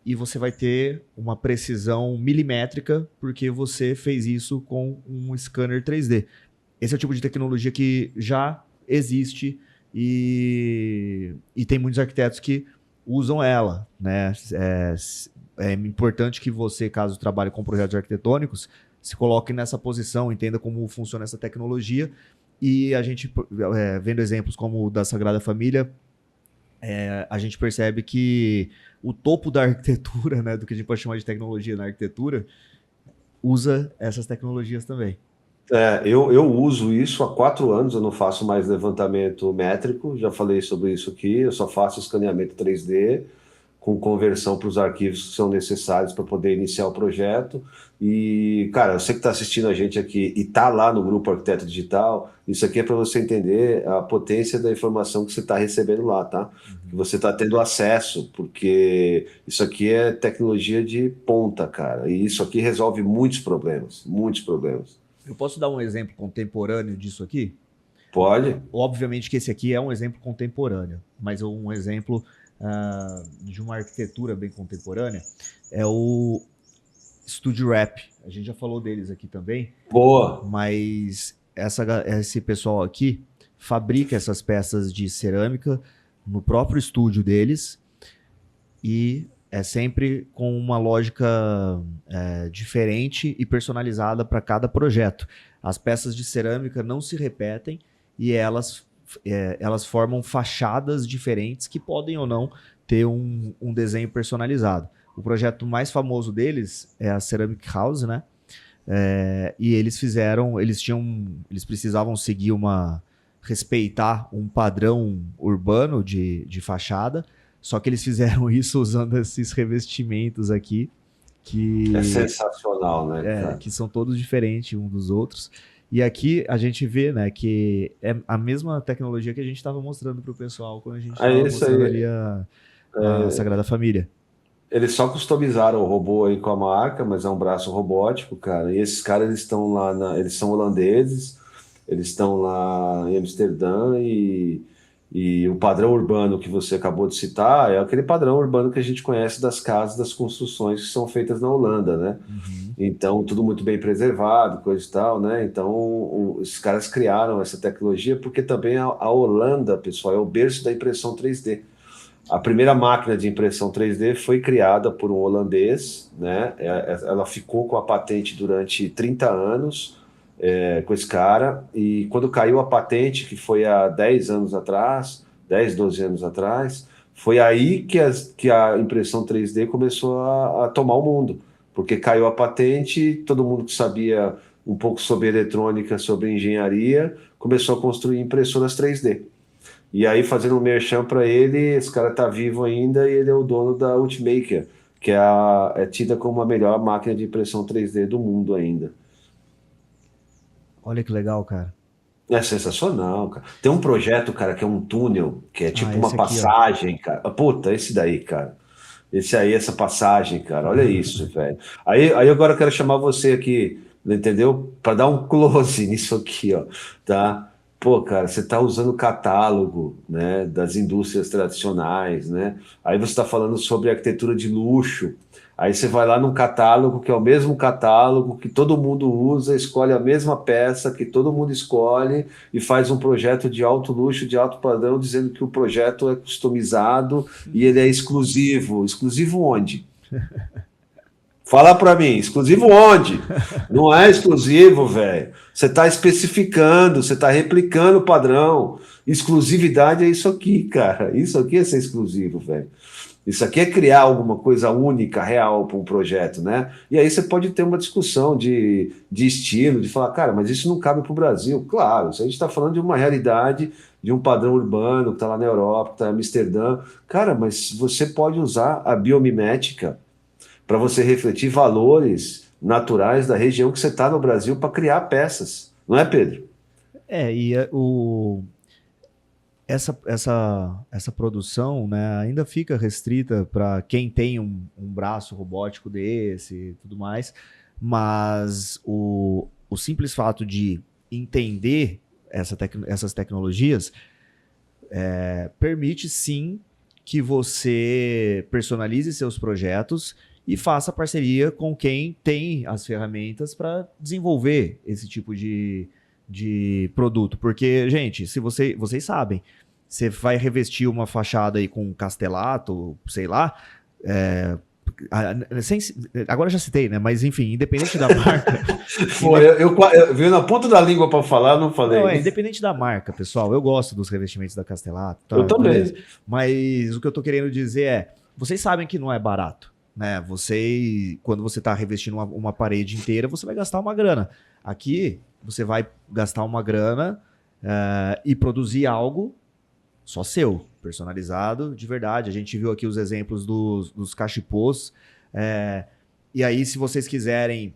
e você vai ter uma precisão milimétrica porque você fez isso com um scanner 3D. Esse é o tipo de tecnologia que já existe e tem muitos arquitetos que usam ela, né? É importante que você, caso trabalhe com projetos arquitetônicos, se coloque nessa posição, entenda como funciona essa tecnologia, e a gente, vendo exemplos como o da Sagrada Família, a gente percebe que o topo da arquitetura, né, do que a gente pode chamar de tecnologia na arquitetura, usa essas tecnologias também. Eu uso isso há 4 anos, eu não faço mais levantamento métrico, já falei sobre isso aqui, eu só faço escaneamento 3D com conversão para os arquivos que são necessários para poder iniciar o projeto. E, cara, você que está assistindo a gente aqui e está lá no grupo Arquiteto Digital, isso aqui é para você entender a potência da informação que você está recebendo lá, tá? Que você está tendo acesso, porque isso aqui é tecnologia de ponta, cara, e isso aqui resolve muitos problemas, muitos problemas. Eu posso dar um exemplo contemporâneo disso aqui? Pode. Obviamente que esse aqui é um exemplo contemporâneo, mas um exemplo de uma arquitetura bem contemporânea é o Studio Wrap. A gente já falou deles aqui também. Boa. Mas esse pessoal aqui fabrica essas peças de cerâmica no próprio estúdio deles, e é sempre com uma lógica diferente e personalizada para cada projeto. As peças de cerâmica não se repetem e elas formam fachadas diferentes que podem ou não ter um desenho personalizado. O projeto mais famoso deles é a Ceramic House, né? E eles precisavam respeitar um padrão urbano de fachada, só que eles fizeram isso usando esses revestimentos aqui, que é sensacional, né? Que são todos diferentes uns dos outros. E aqui a gente vê, né, que é a mesma tecnologia que a gente estava mostrando para o pessoal quando a gente estava mostrando ali a Sagrada Família. Eles só customizaram o robô aí com a marca, mas é um braço robótico, cara. E esses caras, eles estão lá, eles são holandeses, eles estão lá em Amsterdã e E o padrão urbano que você acabou de citar é aquele padrão urbano que a gente conhece das casas, das construções que são feitas na Holanda, né? Uhum. Então, tudo muito bem preservado, coisa e tal, né? Então, os caras criaram essa tecnologia porque também a Holanda, pessoal, é o berço da impressão 3D. A primeira máquina de impressão 3D foi criada por um holandês, né? Ela ficou com a patente durante 30 anos, com esse cara, e quando caiu a patente, que foi há 10 anos atrás, 10, 12 anos atrás, foi aí que a impressão 3D começou a tomar o mundo, porque caiu a patente, todo mundo que sabia um pouco sobre eletrônica, sobre engenharia, começou a construir impressoras 3D. E aí, fazendo um merchan para ele, esse cara tá vivo ainda e ele é o dono da Ultimaker, que é tida como a melhor máquina de impressão 3D do mundo ainda. Olha que legal, cara. É sensacional, cara. Tem um projeto, cara, que é um túnel, que é tipo uma Esse aqui, ó. passagem, cara. Puta, esse daí, cara. Esse aí, essa passagem, cara. Olha isso, velho. Aí agora eu quero chamar você aqui, entendeu? Para dar um close nisso aqui, ó, tá? Pô, cara, você está usando o catálogo, né, das indústrias tradicionais, né? Aí você está falando sobre arquitetura de luxo. Aí você vai lá num catálogo que é o mesmo catálogo que todo mundo usa, escolhe a mesma peça que todo mundo escolhe e faz um projeto de alto luxo, de alto padrão, dizendo que o projeto é customizado e ele é exclusivo. Exclusivo onde? Fala para mim, exclusivo onde? Não é exclusivo, velho. Você está especificando, você está replicando o padrão. Exclusividade é isso aqui, cara. Isso aqui é ser exclusivo, velho. Isso aqui é criar alguma coisa única, real para um projeto, né? E aí você pode ter uma discussão de estilo, de falar, cara, mas isso não cabe para o Brasil. Claro, isso a gente está falando de uma realidade, de um padrão urbano que está lá na Europa, que está em Amsterdã. Cara, mas você pode usar a biomimética para você refletir valores naturais da região que você está no Brasil para criar peças. Não é, Pedro? Essa produção, né, ainda fica restrita para quem tem um braço robótico desse e tudo mais, mas o simples fato de entender essas tecnologias permite sim que você personalize seus projetos e faça parceria com quem tem as ferramentas para desenvolver esse tipo de produto. Porque, gente, se vocês sabem, você vai revestir uma fachada aí com castelato, sei lá, agora já citei, né? Mas enfim, independente da marca. Pô, eu veio na ponta da língua para falar, não falei. Não, independente da marca, pessoal. Eu gosto dos revestimentos da Castelato. Tá, eu também. Beleza. Mas o que eu tô querendo dizer é, vocês sabem que não é barato, né? Quando você tá revestindo uma parede inteira, você vai gastar uma grana. Aqui, você vai gastar uma grana e produzir algo só seu, personalizado, de verdade. A gente viu aqui os exemplos dos cachepôs. E aí, se vocês quiserem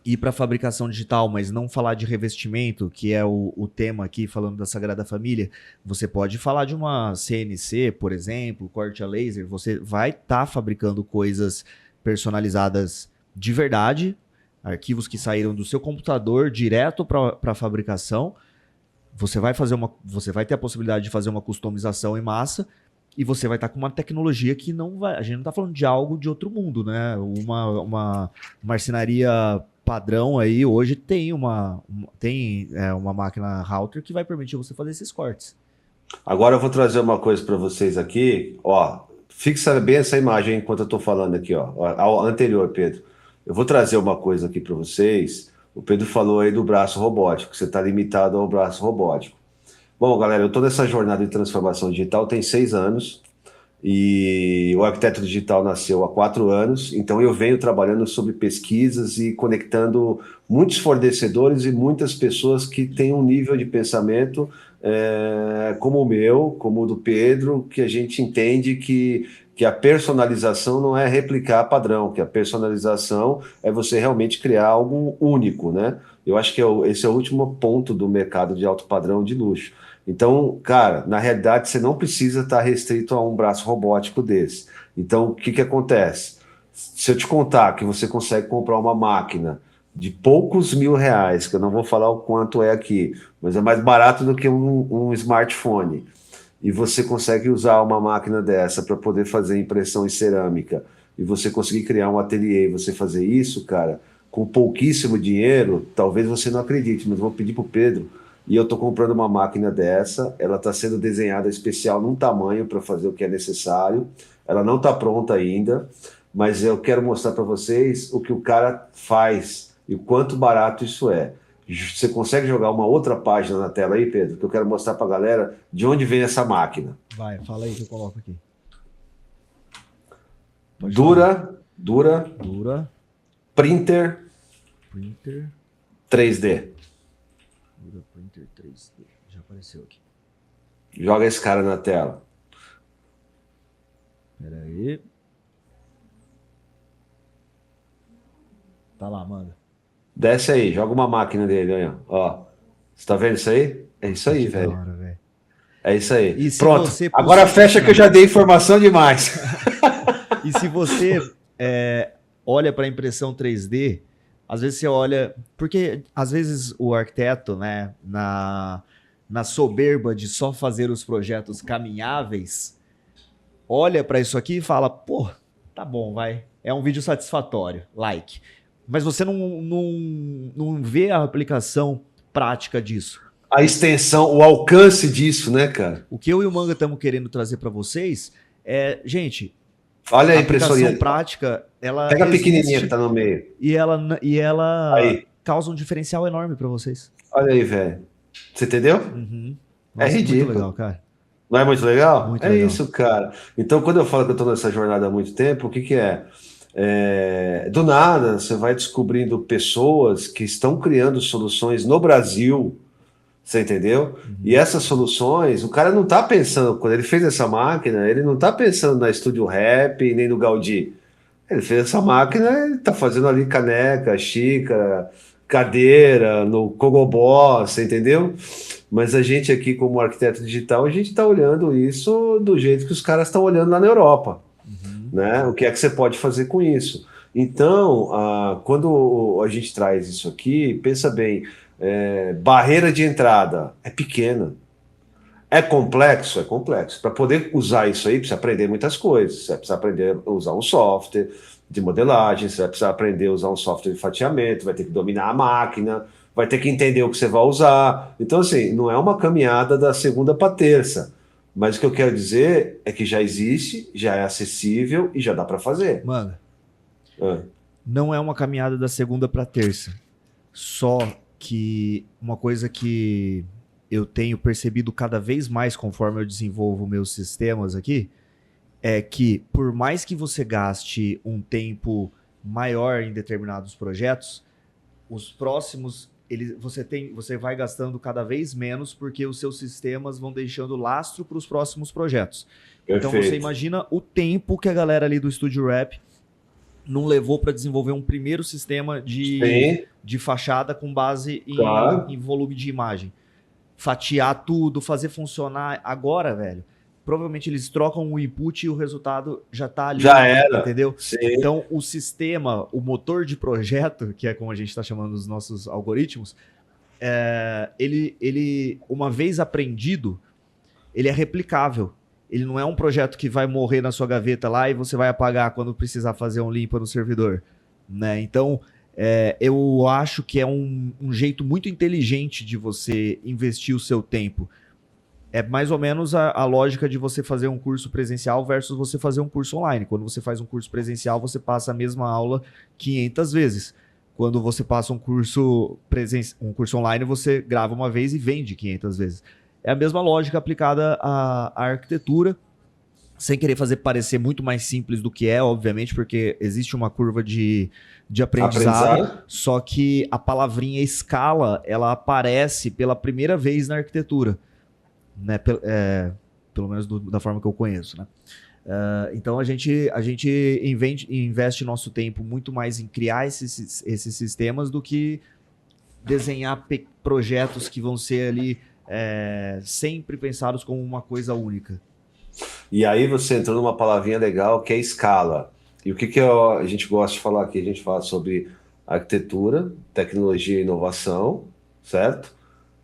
ir para fabricação digital, mas não falar de revestimento, que é o tema aqui, falando da Sagrada Família, você pode falar de uma CNC, por exemplo, corte a laser. Você vai estar fabricando coisas personalizadas de verdade, arquivos que saíram do seu computador direto para a fabricação. Você vai ter a possibilidade de fazer uma customização em massa e você vai estar com uma tecnologia que não vai... A gente não está falando de algo de outro mundo, né? Uma marcenaria padrão aí, hoje tem uma máquina router que vai permitir você fazer esses cortes. Agora eu vou trazer uma coisa para vocês aqui, ó, fixa bem essa imagem enquanto eu estou falando aqui, ó, ao anterior, Pedro. Eu vou trazer uma coisa aqui para vocês. O Pedro falou aí do braço robótico, você está limitado ao braço robótico. Bom, galera, eu estou nessa jornada de transformação digital tem 6 anos e o Arquiteto Digital nasceu há 4 anos, então eu venho trabalhando sobre pesquisas e conectando muitos fornecedores e muitas pessoas que têm um nível de pensamento como o meu, como o do Pedro, que a gente entende que a personalização não é replicar padrão, que a personalização é você realmente criar algo único, né? Eu acho que esse é o último ponto do mercado de alto padrão de luxo. Então, cara, na realidade, você não precisa estar restrito a um braço robótico desse. Então, o que acontece? Se eu te contar que você consegue comprar uma máquina de poucos R$1.000, que eu não vou falar o quanto é aqui, mas é mais barato do que um smartphone, e você consegue usar uma máquina dessa para poder fazer impressão em cerâmica, e você conseguir criar um ateliê e você fazer isso, cara, com pouquíssimo dinheiro, talvez você não acredite, mas vou pedir pro Pedro, e eu estou comprando uma máquina dessa, ela está sendo desenhada especial num tamanho para fazer o que é necessário, ela não está pronta ainda, mas eu quero mostrar para vocês o que o cara faz e o quanto barato isso é. Você consegue jogar uma outra página na tela aí, Pedro? Que eu quero mostrar para a galera de onde vem essa máquina. Vai, fala aí que eu coloco aqui. Dura Printer 3D. Dura Printer 3D. Já apareceu aqui. Joga esse cara na tela. Pera aí. Tá lá, manda. Desce aí, joga uma máquina dele, olha. Ó. Você tá vendo isso aí? É isso aí, velho. É isso aí. Pronto. Agora fecha que eu já dei informação demais. E se você olha para a impressão 3D, às vezes você olha... Porque às vezes o arquiteto, né, na soberba de só fazer os projetos caminháveis, olha para isso aqui e fala, pô, tá bom, vai. É um vídeo satisfatório, like. Mas você não vê a aplicação prática disso. A extensão, o alcance disso, né, cara? O que eu e o Manga estamos querendo trazer para vocês é, gente, olha a aplicação prática, ela pega a pequenininha que tá no meio. E ela causa um diferencial enorme para vocês. Olha aí, velho. Você entendeu? Uhum. Nossa, é ridículo. Muito legal, cara. Não é muito legal? Muito legal. Isso, cara. Então, quando eu falo que eu tô nessa jornada há muito tempo, o que que é? Do nada, você vai descobrindo pessoas que estão criando soluções no Brasil, você entendeu? Uhum. E essas soluções, o cara não tá pensando, quando ele fez essa máquina, ele não tá pensando na Studio Rap nem no Gaudí. Ele fez essa máquina, ele tá fazendo ali caneca, xícara, cadeira, no Cogobó, você entendeu? Mas a gente aqui, como arquiteto digital, a gente tá olhando isso do jeito que os caras estão olhando lá na Europa. Né? O que é que você pode fazer com isso? Então, quando a gente traz isso aqui, pensa bem, barreira de entrada é pequena. É complexo? É complexo. Para poder usar isso aí, precisa aprender muitas coisas. Você precisa aprender a usar um software de modelagem, você vai precisar aprender a usar um software de fatiamento, vai ter que dominar a máquina, vai ter que entender o que você vai usar. Então, assim, não é uma caminhada da segunda para terça. Mas o que eu quero dizer é que já existe, já é acessível e já dá para fazer. Mano, não é uma caminhada da segunda para terça. Só que uma coisa que eu tenho percebido cada vez mais conforme eu desenvolvo meus sistemas aqui, é que por mais que você gaste um tempo maior em determinados projetos, os próximos... você vai gastando cada vez menos porque os seus sistemas vão deixando lastro para os próximos projetos. Perfeito. Então você imagina o tempo que a galera ali do Studio Rap não levou para desenvolver um primeiro sistema de fachada com base em volume de imagem. Fatiar tudo, fazer funcionar. Agora, velho, provavelmente eles trocam o input e o resultado já tá ali. Já era. Entendeu? Sim. Então, o sistema, o motor de projeto, que é como a gente está chamando os nossos algoritmos, ele, uma vez aprendido, ele é replicável. Ele não é um projeto que vai morrer na sua gaveta lá e você vai apagar quando precisar fazer um limpa no servidor. Né? Então, eu acho que é um jeito muito inteligente de você investir o seu tempo. É mais ou menos a lógica de você fazer um curso presencial versus você fazer um curso online. Quando você faz um curso presencial, você passa a mesma aula 500 vezes. Quando você passa um curso online, você grava uma vez e vende 500 vezes. É a mesma lógica aplicada à arquitetura, sem querer fazer parecer muito mais simples do que é, obviamente, porque existe uma curva de aprendizado, só que a palavrinha escala, ela aparece pela primeira vez na arquitetura. Né, pelo menos da forma que eu conheço, né? Então a gente investe nosso tempo muito mais em criar esses sistemas do que desenhar projetos que vão ser ali sempre pensados como uma coisa única. E aí você entrou numa palavrinha legal que é escala. E o que a gente gosta de falar aqui? A gente fala sobre arquitetura, tecnologia e inovação, certo?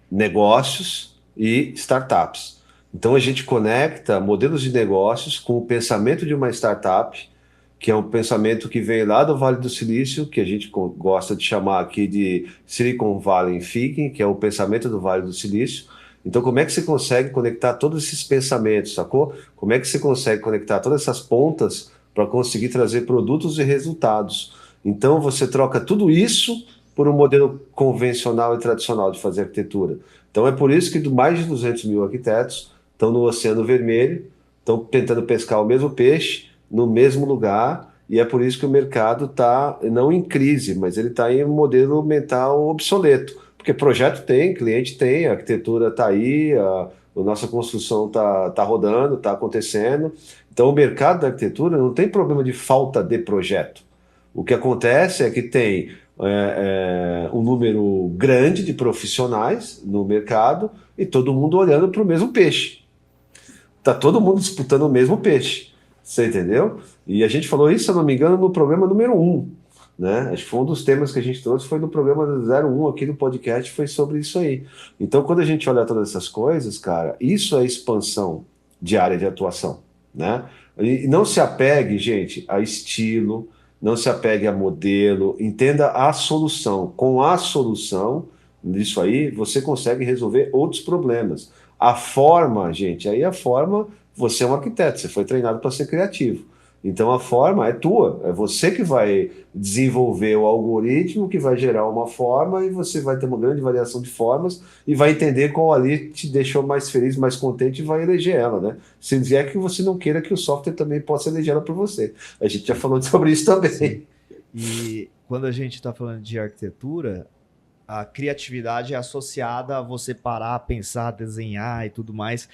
Negócios e startups. Então a gente conecta modelos de negócios com o pensamento de uma startup, que é um pensamento que vem lá do Vale do Silício, que a gente gosta de chamar aqui de Silicon Valley Thinking, que é o pensamento do Vale do Silício. Então, como é que você consegue conectar todos esses pensamentos, sacou? Como é que você consegue conectar todas essas pontas para conseguir trazer produtos e resultados? Então, você troca tudo isso por um modelo convencional e tradicional de fazer arquitetura. Então, é por isso que mais de 200 mil arquitetos estão no Oceano Vermelho, estão tentando pescar o mesmo peixe, no mesmo lugar, e é por isso que o mercado está não em crise, mas ele está em um modelo mental obsoleto. Porque projeto tem, cliente tem, a arquitetura está aí, a nossa construção está rodando, está acontecendo. Então o mercado da arquitetura não tem problema de falta de projeto. O que acontece é que tem um número grande de profissionais no mercado e todo mundo olhando para o mesmo peixe. Está todo mundo disputando o mesmo peixe. Você entendeu? E a gente falou isso, se eu não me engano, no programa número 1. Né? Acho que foi um dos temas que a gente trouxe, foi no programa 01 aqui do podcast, foi sobre isso aí. Então, quando a gente olha todas essas coisas, cara, isso é expansão de área de atuação. Né? E não se apegue, gente, a estilo, não se apegue a modelo, entenda a solução. Com a solução disso aí, você consegue resolver outros problemas. A forma, gente, aí a forma... Você é um arquiteto, você foi treinado para ser criativo. Então a forma é tua, é você que vai desenvolver o algoritmo que vai gerar uma forma e você vai ter uma grande variação de formas e vai entender qual ali te deixou mais feliz, mais contente e vai eleger ela, né? Se vier que você não queira que o software também possa eleger ela por você. A gente já falou sobre isso também. Sim. E quando a gente está falando de arquitetura, a criatividade é associada a você parar, pensar, desenhar e tudo mais.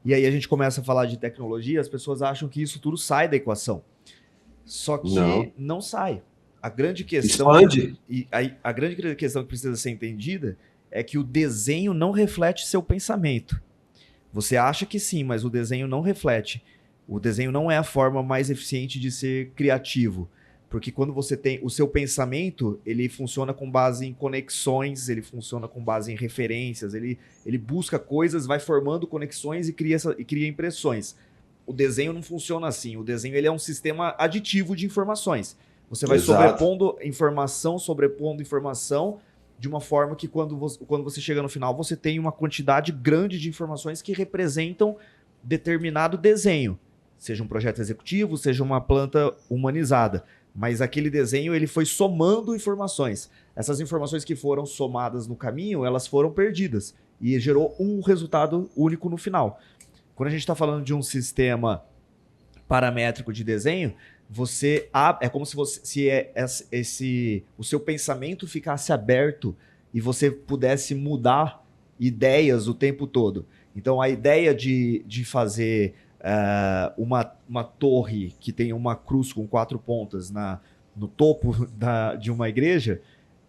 E aí a gente começa a falar de tecnologia, as pessoas acham que isso tudo sai da equação. Só que não sai. A grande questão, a grande questão que precisa ser entendida é que o desenho não reflete seu pensamento. Você acha que sim, mas o desenho não reflete. O desenho não é a forma mais eficiente de ser criativo. Porque quando você tem o seu pensamento, ele funciona com base em conexões, ele funciona com base em referências, ele busca coisas, vai formando conexões e cria impressões. O desenho não funciona assim. O desenho ele é um sistema aditivo de informações. Você vai sobrepondo informação de uma forma que quando você chega no final, você tem uma quantidade grande de informações que representam determinado desenho. Seja um projeto executivo, seja uma planta humanizada. Mas aquele desenho ele foi somando informações. Essas informações que foram somadas no caminho, elas foram perdidas. E gerou um resultado único no final. Quando a gente está falando de um sistema paramétrico de desenho, é como se o seu pensamento ficasse aberto e você pudesse mudar ideias o tempo todo. Então a ideia de fazer uma torre que tem uma cruz com 4 pontas no topo de uma igreja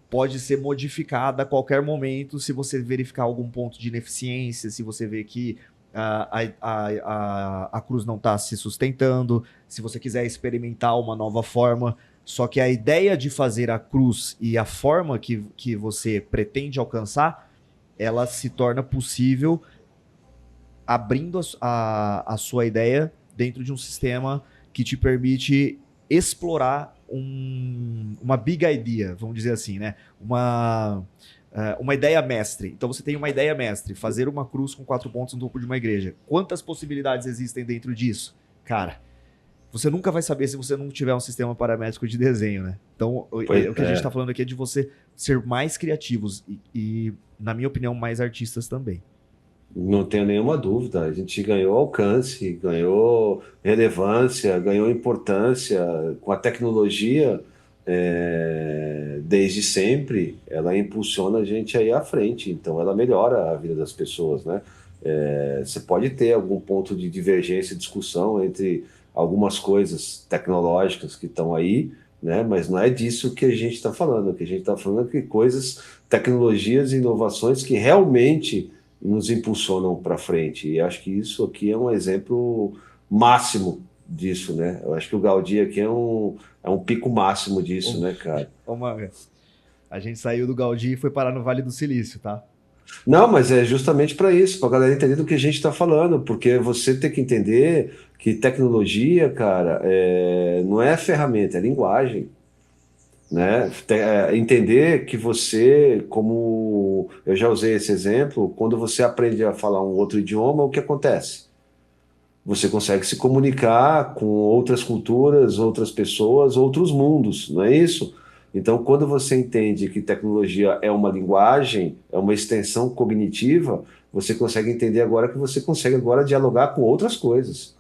pode ser modificada a qualquer momento se você verificar algum ponto de ineficiência, se você ver que a cruz não está se sustentando, se você quiser experimentar uma nova forma. Só que a ideia de fazer a cruz e a forma que você pretende alcançar, ela se torna possível abrindo a sua ideia dentro de um sistema que te permite explorar uma big idea, vamos dizer assim, né? Uma ideia mestre. Então você tem uma ideia mestre, fazer uma cruz com 4 pontos no topo de uma igreja. Quantas possibilidades existem dentro disso? Cara, você nunca vai saber se você não tiver um sistema paramétrico de desenho, né? Então o que a gente está falando aqui é de você ser mais criativos e, na minha opinião, mais artistas também. Não tenho nenhuma dúvida. A gente ganhou alcance, ganhou relevância, ganhou importância com a tecnologia. Desde sempre, ela impulsiona a gente aí à frente. Então, ela melhora a vida das pessoas, né? Você pode ter algum ponto de divergência e discussão entre algumas coisas tecnológicas que estão aí, né? Mas não é disso que a gente está falando. O que a gente está falando é que tecnologias e inovações que realmente nos impulsionam para frente. E acho que isso aqui é um exemplo máximo disso, né? Eu acho que o Gaudí aqui é um pico máximo disso, né, cara? Ô, Manga, a gente saiu do Gaudí e foi parar no Vale do Silício, tá? Não, mas é justamente para isso, para a galera entender do que a gente está falando, porque você tem que entender que tecnologia, cara, não é ferramenta, é linguagem, né? Entender que você, como eu já usei esse exemplo, quando você aprende a falar um outro idioma, o que acontece? Você consegue se comunicar com outras culturas, outras pessoas, outros mundos, não é isso? Então, quando você entende que tecnologia é uma linguagem, é uma extensão cognitiva, você consegue entender agora que você consegue agora dialogar com outras coisas,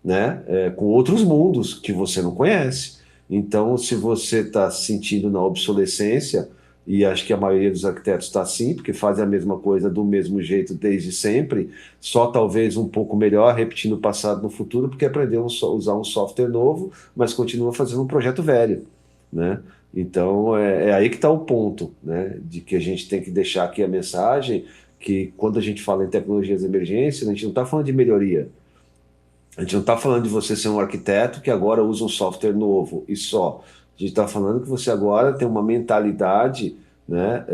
né? Com outros mundos que você não conhece. Então, se você está se sentindo na obsolescência, e acho que a maioria dos arquitetos está assim, porque fazem a mesma coisa do mesmo jeito desde sempre, só talvez um pouco melhor, repetindo o passado no futuro, porque aprendeu a usar um software novo, mas continua fazendo um projeto velho, né? Então, é aí que está o ponto, né? De que a gente tem que deixar aqui a mensagem que quando a gente fala em tecnologias de emergência, a gente não está falando de melhoria. A gente não está falando de você ser um arquiteto que agora usa um software novo e só. A gente está falando que você agora tem uma mentalidade, né,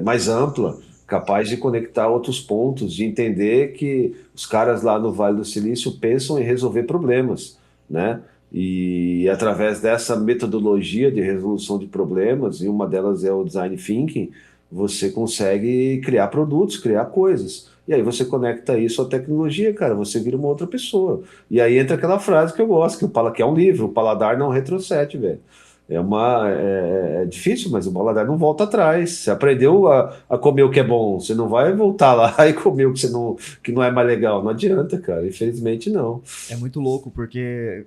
mais ampla, capaz de conectar outros pontos, de entender que os caras lá no Vale do Silício pensam em resolver problemas, né? E através dessa metodologia de resolução de problemas, e uma delas é o design thinking, você consegue criar produtos, criar coisas. E aí você conecta isso à tecnologia, cara, você vira uma outra pessoa. E aí entra aquela frase que eu gosto, que é um livro, o paladar não retrocede, velho. É difícil, mas o paladar não volta atrás. Você aprendeu a comer o que é bom, você não vai voltar lá e comer o que não é mais legal. Não adianta, cara, infelizmente não. É muito louco, porque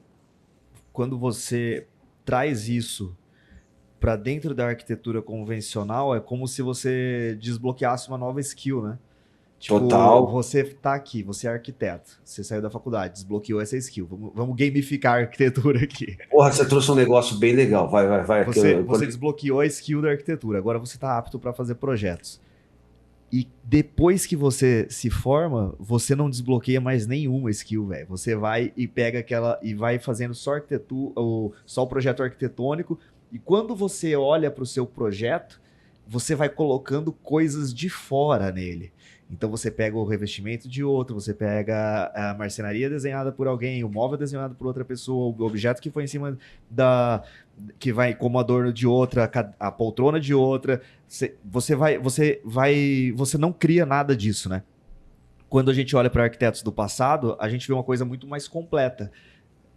quando você traz isso para dentro da arquitetura convencional, é como se você desbloqueasse uma nova skill, né? Tipo, Total. você tá aqui, você é arquiteto, você saiu da faculdade, desbloqueou essa skill. Vamos gamificar a arquitetura aqui. Porra, você trouxe um negócio bem legal. Vai. Você desbloqueou a skill da arquitetura, agora você tá apto para fazer projetos. E depois que você se forma, você não desbloqueia mais nenhuma skill, velho. Você vai e pega aquela e vai fazendo só o projeto arquitetônico. E quando você olha para o seu projeto, você vai colocando coisas de fora nele. Então você pega o revestimento de outro, você pega a marcenaria desenhada por alguém, o móvel desenhado por outra pessoa, o objeto que foi em cima que vai como adorno de outra, a poltrona de outra. Você não cria nada disso, né? Quando a gente olha para arquitetos do passado, a gente vê uma coisa muito mais completa.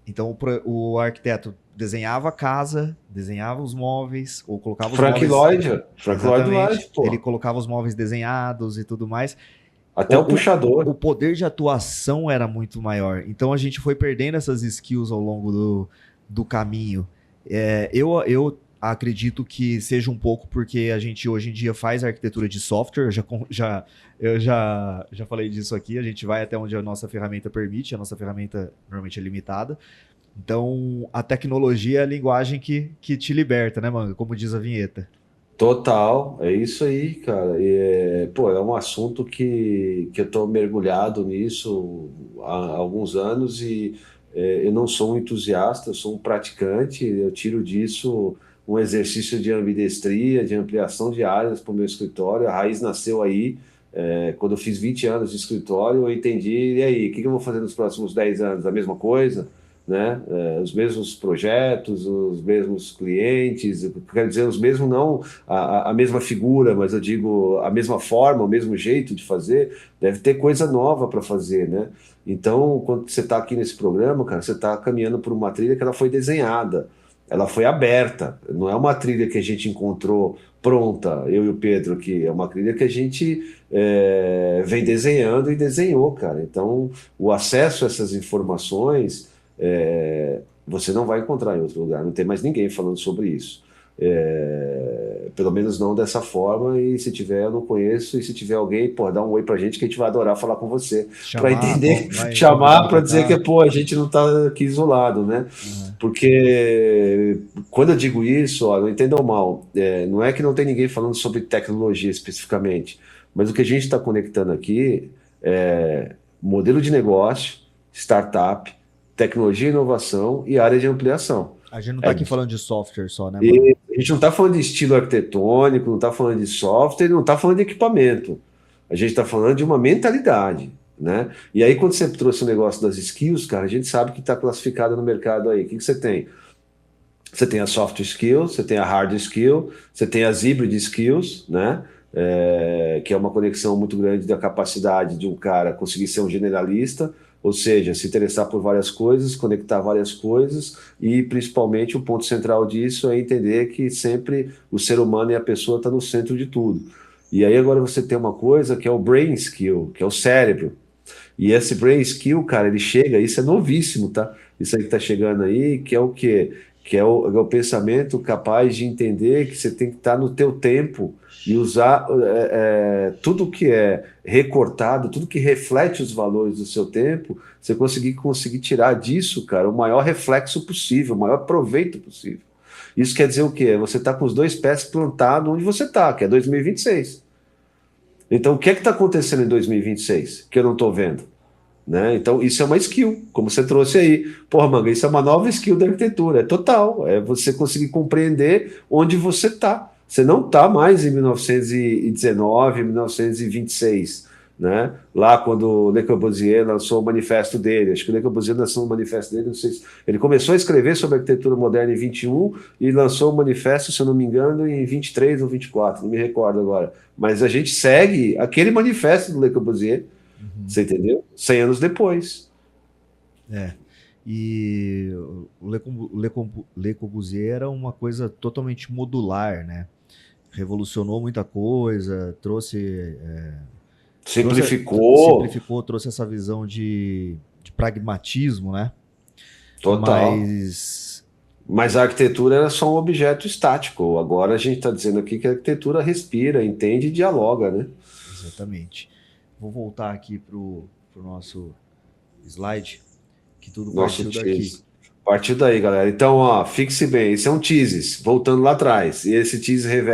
Então o arquiteto desenhava a casa, desenhava os móveis, ou colocava os móveis... Frank Lloyd, pô. Ele colocava os móveis desenhados e tudo mais. Até o puxador. O poder de atuação era muito maior. Então a gente foi perdendo essas skills ao longo do caminho. Eu acredito que seja um pouco porque a gente hoje em dia faz arquitetura de software. Eu já falei disso aqui. A gente vai até onde a nossa ferramenta permite. A nossa ferramenta normalmente é limitada. Então, a tecnologia é a linguagem que te liberta, né, mano? Como diz a vinheta. Total, é isso aí, cara. É um assunto que eu tô mergulhado nisso há alguns anos e eu não sou um entusiasta, eu sou um praticante. Eu tiro disso um exercício de ambidestria, de ampliação de áreas para o meu escritório. A raiz nasceu aí. Quando eu fiz 20 anos de escritório, eu entendi, e aí, o que eu vou fazer nos próximos 10 anos? A mesma coisa? Né? Os mesmos projetos, os mesmos clientes, quero dizer, os mesmos não a mesma figura, mas eu digo a mesma forma, o mesmo jeito de fazer, deve ter coisa nova para fazer, né? Então, quando você está aqui nesse programa, cara, você está caminhando por uma trilha que ela foi desenhada, ela foi aberta, não é uma trilha que a gente encontrou pronta, eu e o Pedro aqui, é uma trilha que a gente vem desenhando e desenhou, cara. Então, o acesso a essas informações você não vai encontrar em outro lugar, não tem mais ninguém falando sobre isso, pelo menos não dessa forma, e se tiver eu não conheço, e se tiver alguém, pô, dá um oi pra gente que a gente vai adorar falar com você, para entender, chamar para dizer que pô, a gente não tá aqui isolado, né? Porque quando eu digo isso, ó, não entendam mal, não é que não tem ninguém falando sobre tecnologia especificamente, mas o que a gente está conectando aqui é modelo de negócio, startup, tecnologia e inovação e área de ampliação. A gente não está aqui falando de software só, né, mano? A gente não está falando de estilo arquitetônico, não está falando de software, não está falando de equipamento. A gente está falando de uma mentalidade, né? E aí, quando você trouxe o negócio das skills, cara, a gente sabe que está classificado no mercado aí. O que você tem? Você tem a soft skills, você tem a hard skill, você tem as hybrid skills, né? Que é uma conexão muito grande da capacidade de um cara conseguir ser um generalista, ou seja, se interessar por várias coisas, conectar várias coisas, e principalmente o ponto central disso é entender que sempre o ser humano e a pessoa está no centro de tudo. E aí agora você tem uma coisa que é o brain skill, que é o cérebro. E esse brain skill, cara, ele chega, isso é novíssimo, tá? Isso aí que tá chegando aí, que é o quê? Que é o pensamento capaz de entender que você tem que estar no teu tempo e usar tudo que é recortado, tudo que reflete os valores do seu tempo, você conseguir tirar disso, cara, o maior reflexo possível, o maior proveito possível. Isso quer dizer o quê? Você está com os dois pés plantados onde você está, que é 2026. Então, o que é que está acontecendo em 2026 que eu não estou vendo? Né? Então, isso é uma skill, como você trouxe aí. Porra, Manga, isso é uma nova skill da arquitetura, é total. É você conseguir compreender onde você está. Você não está mais em 1919, 1926. Né? Lá quando o Le Corbusier lançou o manifesto dele, acho que o Le Corbusier lançou o manifesto dele, não sei se... Ele começou a escrever sobre arquitetura moderna em 21 e lançou o manifesto, se eu não me engano, em 23 ou 24, não me recordo agora. Mas a gente segue aquele manifesto do Le Corbusier, você entendeu? 100 anos depois. E o Le Corbusier era uma coisa totalmente modular, né? Revolucionou muita coisa, simplificou, trouxe essa visão de pragmatismo, né? Total. Mas a arquitetura era só um objeto estático. Agora a gente está dizendo aqui que a arquitetura respira, entende e dialoga, né? Exatamente. Vou voltar aqui para o nosso slide, que tudo Nosso partiu daqui. Partiu daí, galera. Então, ó, fixe bem, esse é um teases, voltando lá atrás. E esse teaser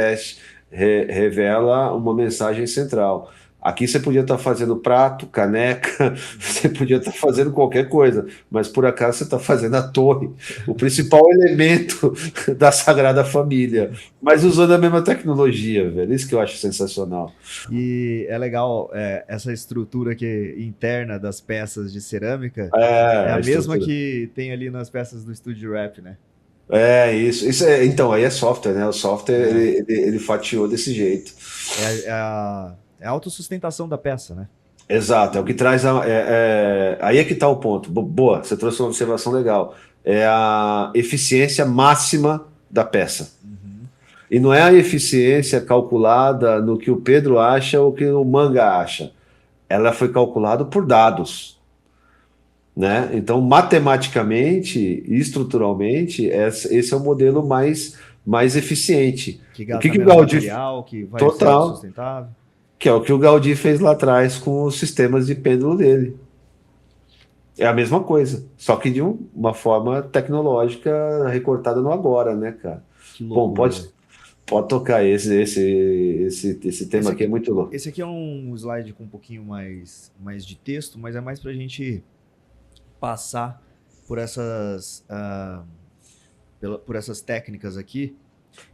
revela uma mensagem central. Aqui você podia estar fazendo prato, caneca, você podia estar fazendo qualquer coisa, mas por acaso você está fazendo a torre, o principal elemento da Sagrada Família, mas usando a mesma tecnologia, velho. Isso que eu acho sensacional. E é legal, essa estrutura aqui interna das peças de cerâmica é a mesma que tem ali nas peças do Studio Rap, né? Isso então, aí é software, né? O software ele fatiou desse jeito. É a autossustentação da peça, né? Exato, é o que traz aí é que está o ponto. Boa, você trouxe uma observação legal. É a eficiência máxima da peça. E não é a eficiência calculada no que o Pedro acha ou que o Manga acha. Ela foi calculada por dados. Né? Então, matematicamente e estruturalmente, esse é o modelo mais eficiente. Que gasta o que o Gaudí material, que vai ser sustentável. Que é o que o Gaudí fez lá atrás com os sistemas de pêndulo dele. É a mesma coisa, só que de uma forma tecnológica recortada no agora, né, cara? Que loucura. Bom, pode tocar esse tema aqui é muito louco. Esse aqui é um slide com um pouquinho mais de texto, mas é mais para a gente passar por essas técnicas aqui.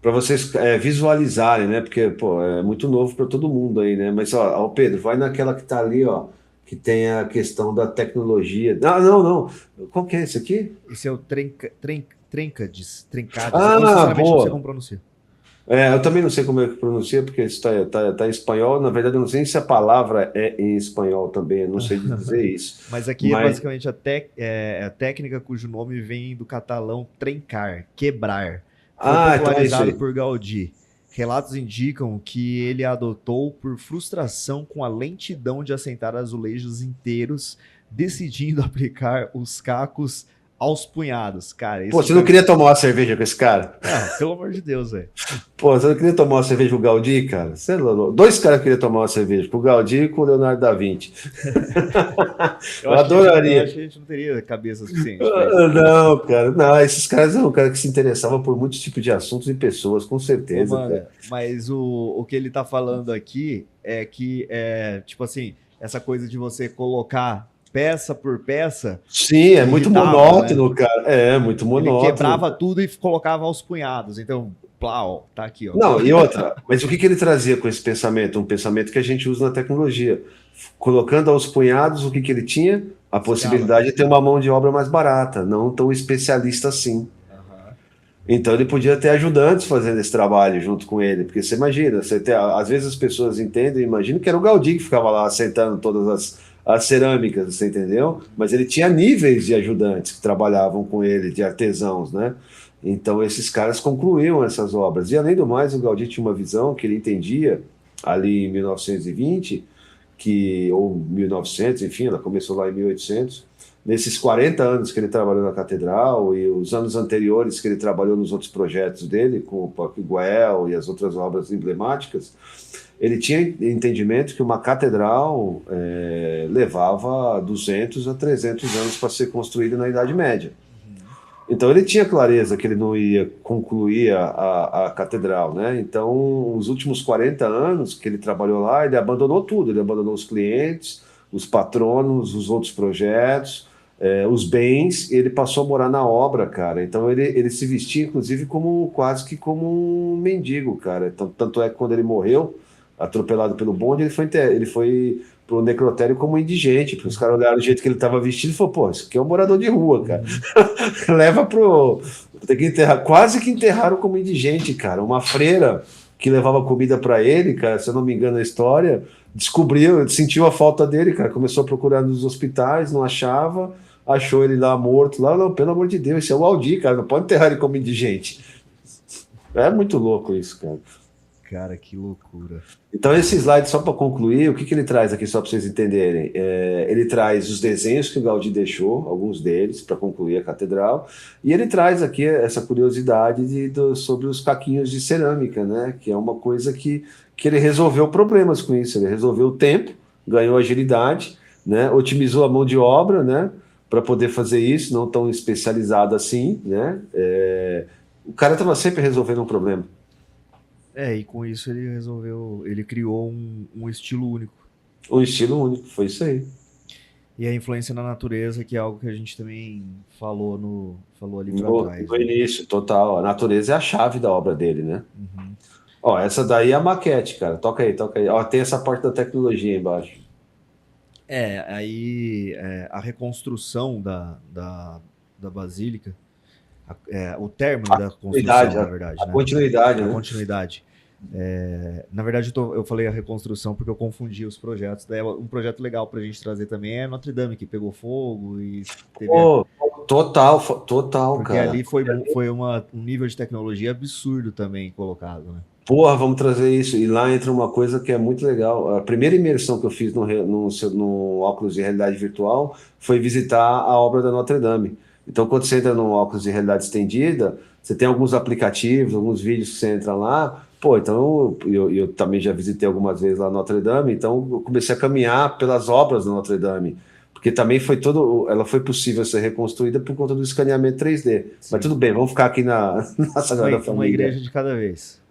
Para vocês visualizarem, né? Porque, pô, é muito novo para todo mundo aí, né? Mas, ó, Pedro, vai naquela que tá ali, ó, que tem a questão da tecnologia. Não. Qual que é esse aqui? Esse é o Trencades. Ah, boa. Não sei como pronuncia. Eu também não sei como é que pronuncia, porque isso tá em espanhol. Na verdade, eu não sei se a palavra é em espanhol também, eu não sei dizer isso. Mas aqui é basicamente a técnica cujo nome vem do catalão trencar, quebrar. Foi popularizado por Gaudí. Relatos indicam que ele adotou por frustração com a lentidão de assentar azulejos inteiros, decidindo aplicar os cacos aos punhados. Cara, pô, você não queria tomar uma cerveja com esse cara? Pelo amor de Deus, velho. Pô, você não queria tomar uma cerveja com o Gaudí, cara? Você é louco. Dois caras queriam tomar uma cerveja, com o Gaudí e com o Leonardo da Vinci. Eu adoraria. Eu acho que a gente não teria cabeça suficiente. Não, cara. Não, esses caras são um cara que se interessavam por muitos tipos de assuntos e pessoas, com certeza. Mano, mas o que ele tá falando aqui é que, tipo assim, essa coisa de você colocar peça por peça. Sim, é muito monótono, né? Cara. É muito monótono. Ele quebrava tudo e colocava aos punhados. Então, plau, tá aqui, ó. Não, e outra, mas o que ele trazia com esse pensamento? Um pensamento que a gente usa na tecnologia. Colocando aos punhados, o que ele tinha? A possibilidade de ter uma mão de obra mais barata, não tão especialista assim. Então ele podia ter ajudantes fazendo esse trabalho junto com ele, porque você imagina, às vezes as pessoas entendem, imaginam que era o Gaudí que ficava lá assentando todas as cerâmicas, você entendeu? Mas ele tinha níveis de ajudantes que trabalhavam com ele, de artesãos, né? Então esses caras concluíam essas obras. E além do mais, o Gaudí tinha uma visão que ele entendia ali em 1920, ou 1900, enfim, ela começou lá em 1800, nesses 40 anos que ele trabalhou na catedral e os anos anteriores que ele trabalhou nos outros projetos dele, com o Parque Güell e as outras obras emblemáticas, ele tinha entendimento que uma catedral levava 200 a 300 anos para ser construída na Idade Média. Então ele tinha clareza que ele não ia concluir a catedral, né? Então, os últimos 40 anos que ele trabalhou lá, ele abandonou tudo, ele abandonou os clientes, os patronos, os outros projetos, os bens, e ele passou a morar na obra, cara. Então ele se vestia, inclusive, quase que como um mendigo, cara. Então, tanto é que quando ele morreu, atropelado pelo bonde, ele foi pro necrotério como indigente, porque os caras olharam o jeito que ele estava vestido e falaram, pô, isso aqui é um morador de rua, cara. Leva pro... Tem que enterrar, quase que enterraram como indigente, cara. Uma freira que levava comida para ele, cara, se eu não me engano a história, descobriu, sentiu a falta dele, cara, começou a procurar nos hospitais, não achava, achou ele lá morto, lá, não, pelo amor de Deus, esse é o Aldi, cara, não pode enterrar ele como indigente. É muito louco isso, cara. Cara, que loucura. Então, esse slide, só para concluir, o que ele traz aqui, só para vocês entenderem? Ele traz os desenhos que o Gaudí deixou, alguns deles, para concluir a catedral, e ele traz aqui essa curiosidade sobre os caquinhos de cerâmica, né? Que é uma coisa que ele resolveu problemas com isso, ele resolveu o tempo, ganhou agilidade, né? Otimizou a mão de obra, né? Para poder fazer isso, não tão especializado assim, né? O cara estava sempre resolvendo um problema. E com isso ele criou um estilo único. Um estilo único, foi isso aí. E a influência na natureza, que é algo que a gente também falou ali para trás. No início, total. A natureza é a chave da obra dele, né? Uhum. Ó, essa daí é a maquete, cara. Toca aí. Ó, tem essa parte da tecnologia embaixo. A reconstrução da Basílica, o término da construção, na verdade. A continuidade, né? A continuidade. Na verdade, eu falei a reconstrução porque eu confundi os projetos. Daí, um projeto legal pra gente trazer também é Notre Dame, que pegou fogo e teve... Total, porque cara. Ali foi um nível de tecnologia absurdo também colocado, né? Porra, vamos trazer isso. E lá entra uma coisa que é muito legal. A primeira imersão que eu fiz no óculos de realidade virtual foi visitar a obra da Notre Dame. Então, quando você entra no óculos de realidade estendida, você tem alguns aplicativos, alguns vídeos que você entra lá. Pô, então eu também já visitei algumas vezes lá Notre Dame, então eu comecei a caminhar pelas obras da Notre Dame, porque também ela foi possível ser reconstruída por conta do escaneamento 3D. Sim. Mas tudo bem, vamos ficar aqui na Sagrada Família. Uma igreja de cada vez.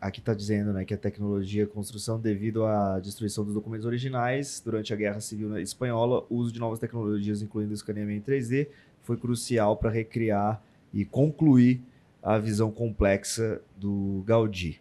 Aqui está dizendo, né, que a tecnologia construção, devido à destruição dos documentos originais durante a Guerra Civil Espanhola, o uso de novas tecnologias, incluindo o escaneamento 3D, foi crucial para recriar e concluir a visão complexa do Gaudí.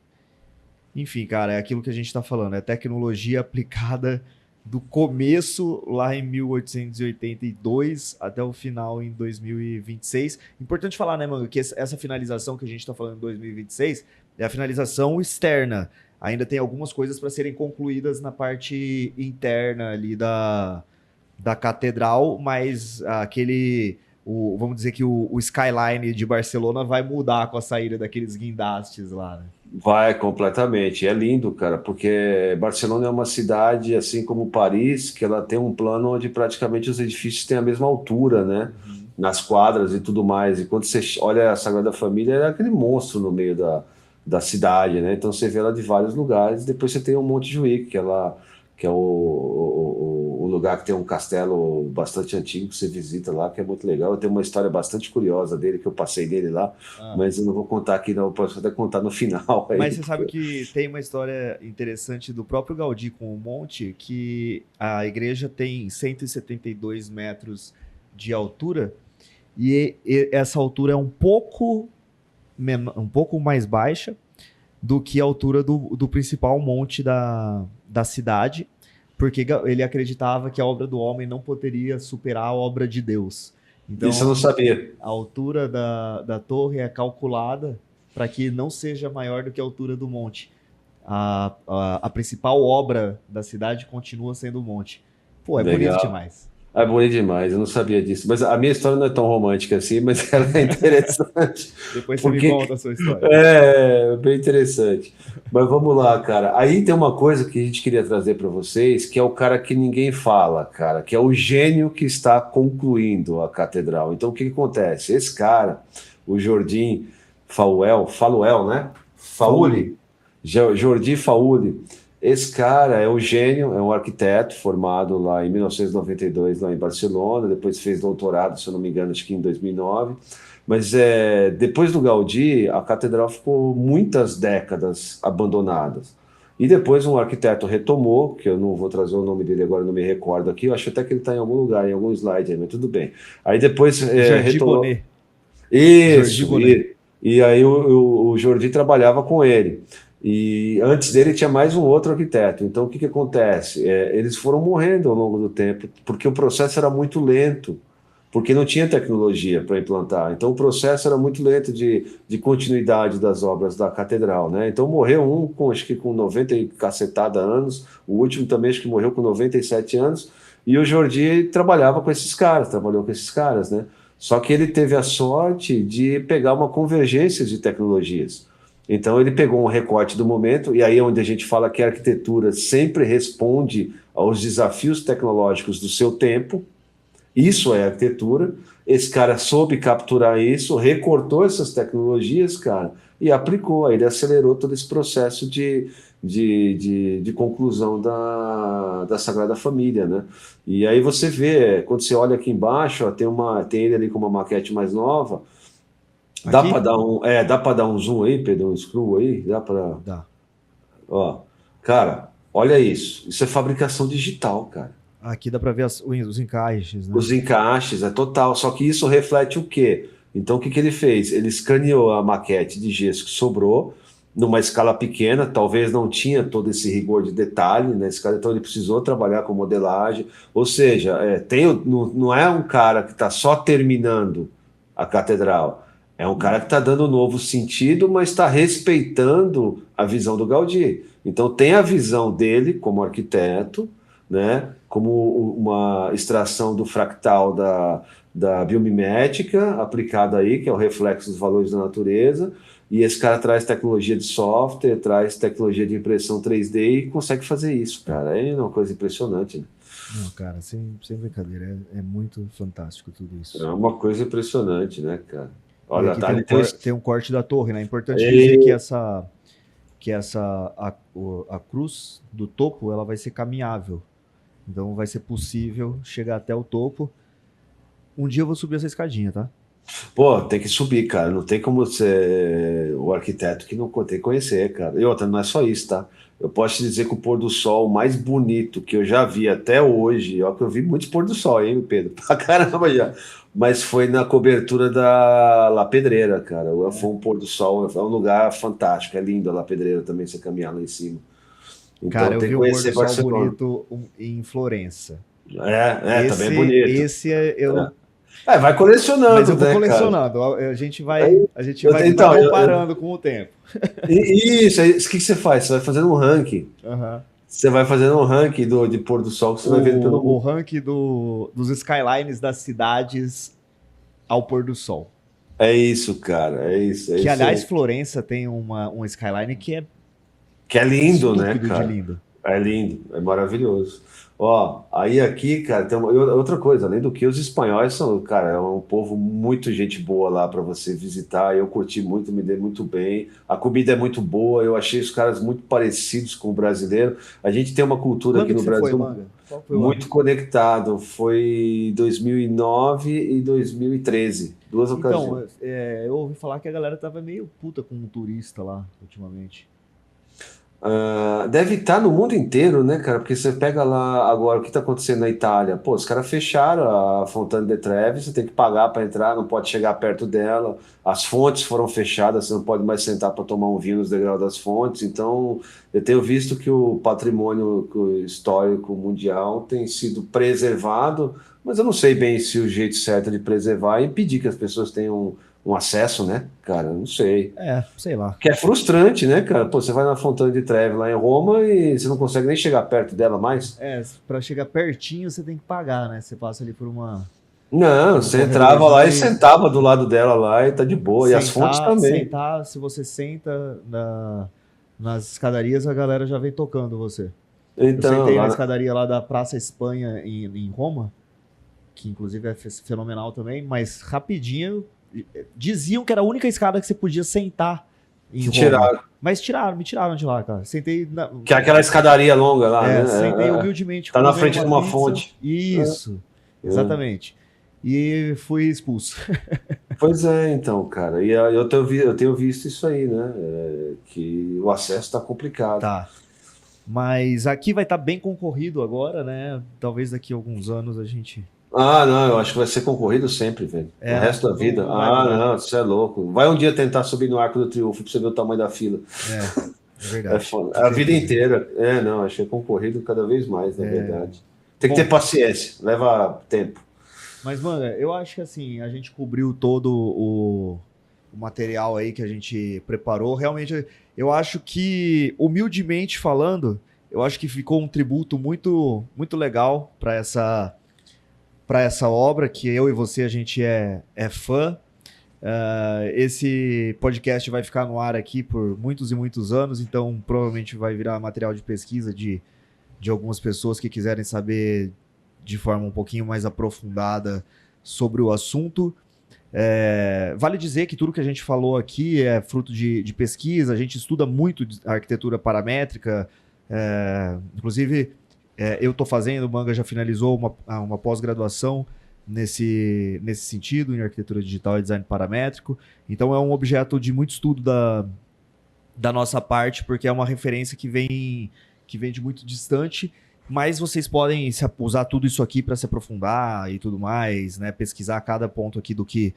Enfim, cara, é aquilo que a gente está falando, é tecnologia aplicada do começo lá em 1882 até o final em 2026. Importante falar, né, mano, que essa finalização que a gente está falando em 2026 é a finalização externa. Ainda tem algumas coisas para serem concluídas na parte interna ali da catedral, mas vamos dizer que o skyline de Barcelona vai mudar com a saída daqueles guindastes lá, né? Vai, completamente. É lindo, cara, porque Barcelona é uma cidade, assim como Paris, que ela tem um plano onde praticamente os edifícios têm a mesma altura, né? Uhum. Nas quadras e tudo mais. E quando você olha a Sagrada Família, é aquele monstro no meio da cidade, né? Então você vê ela de vários lugares. Depois você tem o Monte Juic, que é o lugar que tem um castelo bastante antigo que você visita lá, que é muito legal. Eu tenho uma história bastante curiosa dele, que eu passei dele lá, mas eu não vou contar aqui, não, eu posso até contar no final. Aí, mas você sabe que tem uma história interessante do próprio Gaudí com o monte, que a igreja tem 172 metros de altura e essa altura é um pouco mais baixa do que a altura do principal monte da cidade, porque ele acreditava que a obra do homem não poderia superar a obra de Deus. Então, isso eu não sabia. a altura da torre é calculada para que não seja maior do que a altura do monte. A principal obra da cidade continua sendo o monte. Pô, é Legal. bonito demais. É bonito demais, eu não sabia disso. Mas a minha história não é tão romântica assim, mas ela é interessante. Depois você me conta a sua história. É, bem interessante. Mas vamos lá, cara. Aí tem uma coisa que a gente queria trazer para vocês, que é o cara que ninguém fala, cara, que é o gênio que está concluindo a catedral. Então, o que acontece? Esse cara, o Jordi Faluel, né? Fauli. Jordi Fauli. Esse cara é um gênio, é um arquiteto formado lá em 1992, lá em Barcelona, depois fez doutorado, se eu não me engano, acho que em 2009. Mas depois do Gaudí, a catedral ficou muitas décadas abandonadas. E depois um arquiteto retomou, que eu não vou trazer o nome dele agora, não me recordo aqui, eu acho até que ele está em algum lugar, em algum slide aí, mas tudo bem. Aí depois retomou. Bonet. Isso, e aí o Jordi trabalhava com ele. E antes dele tinha mais um outro arquiteto. Então o que acontece? Eles foram morrendo ao longo do tempo, porque o processo era muito lento, porque não tinha tecnologia para implantar. Então o processo era muito lento de continuidade das obras da catedral, né? Então morreu um, acho que com 90 e cacetada anos, o último também acho que morreu com 97 anos, e o Jordi trabalhou com esses caras, né? Só que ele teve a sorte de pegar uma convergência de tecnologias. Então ele pegou um recorte do momento, e aí é onde a gente fala que a arquitetura sempre responde aos desafios tecnológicos do seu tempo. Isso é arquitetura. Esse cara soube capturar isso, recortou essas tecnologias, cara, e aplicou. Aí ele acelerou todo esse processo de conclusão da Sagrada Família, né? E aí você vê, quando você olha aqui embaixo, ó, tem ele ali com uma maquete mais nova. Dá para dar um zoom aí, Pedro, um scroll aí? Dá. Ó, cara, olha isso. Isso é fabricação digital, cara. Aqui dá para ver os encaixes, né? Os encaixes, é total. Só que isso reflete o quê? Então, o que ele fez? Ele escaneou a maquete de gesso que sobrou, numa escala pequena, talvez não tinha todo esse rigor de detalhe, né? Então, ele precisou trabalhar com modelagem. Ou seja, não é um cara que está só terminando a catedral. É um cara que está dando um novo sentido, mas está respeitando a visão do Gaudí. Então tem a visão dele como arquiteto, né, como uma extração do fractal da biomimética aplicada aí, que é o reflexo dos valores da natureza, e esse cara traz tecnologia de software, traz tecnologia de impressão 3D e consegue fazer isso, cara. É uma coisa impressionante, né? Não, cara, sem brincadeira, é muito fantástico tudo isso. É uma coisa impressionante, né, cara? Olha, tem um corte da torre, né? É importante dizer que a cruz do topo ela vai ser caminhável. Então vai ser possível chegar até o topo. Um dia eu vou subir essa escadinha, tá? Pô, tem que subir, cara. Não tem como ser o arquiteto que não tem que conhecer, cara. E outra, não é só isso, tá? Eu posso te dizer que o pôr do sol mais bonito que eu já vi até hoje, ó, que eu vi muitos pôr do sol, hein, Pedro? Pra caramba já. Mas foi na cobertura da La Pedreira, cara. Foi um pôr do sol, é um lugar fantástico, é lindo a La Pedreira também, você caminhar lá em cima. Então, cara, eu tem vi que um pôr conhecer do sol Barcelona. bonito em Florença. Também é bonito. Esse eu... vai colecionando, mas eu vou né, colecionando. cara? A gente vai Então, comparando com o tempo. Isso, o que você faz? Você vai fazendo um ranking. Uhum. Você vai fazendo um ranking de pôr do sol que você vai vendo pelo o ranking dos skylines das cidades ao pôr do sol. É isso, cara. É isso. Que, aliás, Florença tem um skyline que é lindo, né, cara? De lindo. É lindo, é maravilhoso. Ó, aí aqui, cara, tem outra coisa, além do que os espanhóis são, cara, é um povo muito gente boa lá para você visitar. Eu curti muito, me dei muito bem. A comida é muito boa, eu achei os caras muito parecidos com o brasileiro. A gente tem uma cultura aqui no Brasil muito conectado. Foi 2009 e 2013, duas ocasiões. Então, eu ouvi falar que a galera tava meio puta com um turista lá ultimamente. Deve estar no mundo inteiro, né, cara? Porque você pega lá agora o que está acontecendo na Itália. Pô, os caras fecharam a Fontana de Trevi, você tem que pagar para entrar, não pode chegar perto dela. As fontes foram fechadas, você não pode mais sentar para tomar um vinho nos degraus das fontes. Então, eu tenho visto que o patrimônio histórico mundial tem sido preservado, mas eu não sei bem se o jeito certo de preservar é impedir que as pessoas tenham um acesso, né, cara? Não sei. Sei lá. Que é frustrante, né, cara? Pô, você vai na Fontana de Trevi lá em Roma e você não consegue nem chegar perto dela mais. Para chegar pertinho você tem que pagar, né? Você passa ali por uma... Não, você entrava lá e sentava do lado dela lá e tá de boa. E as fontes também. Se você senta nas escadarias, a galera já vem tocando você. Então, eu sentei na escadaria lá da Praça Espanha em Roma, que inclusive é fenomenal também, mas rapidinho diziam que era a única escada que você podia sentar em Roma. Tiraram. Mas me tiraram de lá, cara. Sentei que é aquela escadaria longa lá, né? Sentei humildemente. Tá na frente de uma fonte. Isso, exatamente. E fui expulso. Pois é, então, cara. E eu tenho visto isso aí, né? Que o acesso tá complicado. Tá. Mas aqui vai estar bem concorrido agora, né? Talvez daqui a alguns anos a gente... Não, eu acho que vai ser concorrido sempre, velho. O resto da vida. Não, você é louco. Vai um dia tentar subir no Arco do Triunfo pra você ver o tamanho da fila. É verdade. A vida inteira. Acho que é concorrido cada vez mais, na verdade. Tem que ter paciência, leva tempo. Mas, mano, eu acho que assim, a gente cobriu todo o material aí que a gente preparou. Realmente, eu acho que, humildemente falando, eu acho que ficou um tributo muito, muito legal para essa obra, que eu e você, a gente é fã. Esse podcast vai ficar no ar aqui por muitos e muitos anos, então provavelmente vai virar material de pesquisa de algumas pessoas que quiserem saber de forma um pouquinho mais aprofundada sobre o assunto. Vale dizer que tudo que a gente falou aqui é fruto de pesquisa, a gente estuda muito arquitetura paramétrica, inclusive eu estou fazendo, o Manga já finalizou uma pós-graduação nesse sentido, em arquitetura digital e design paramétrico, então é um objeto de muito estudo da nossa parte, porque é uma referência que vem de muito distante, mas vocês podem usar tudo isso aqui para se aprofundar e tudo mais, né? Pesquisar cada ponto aqui do que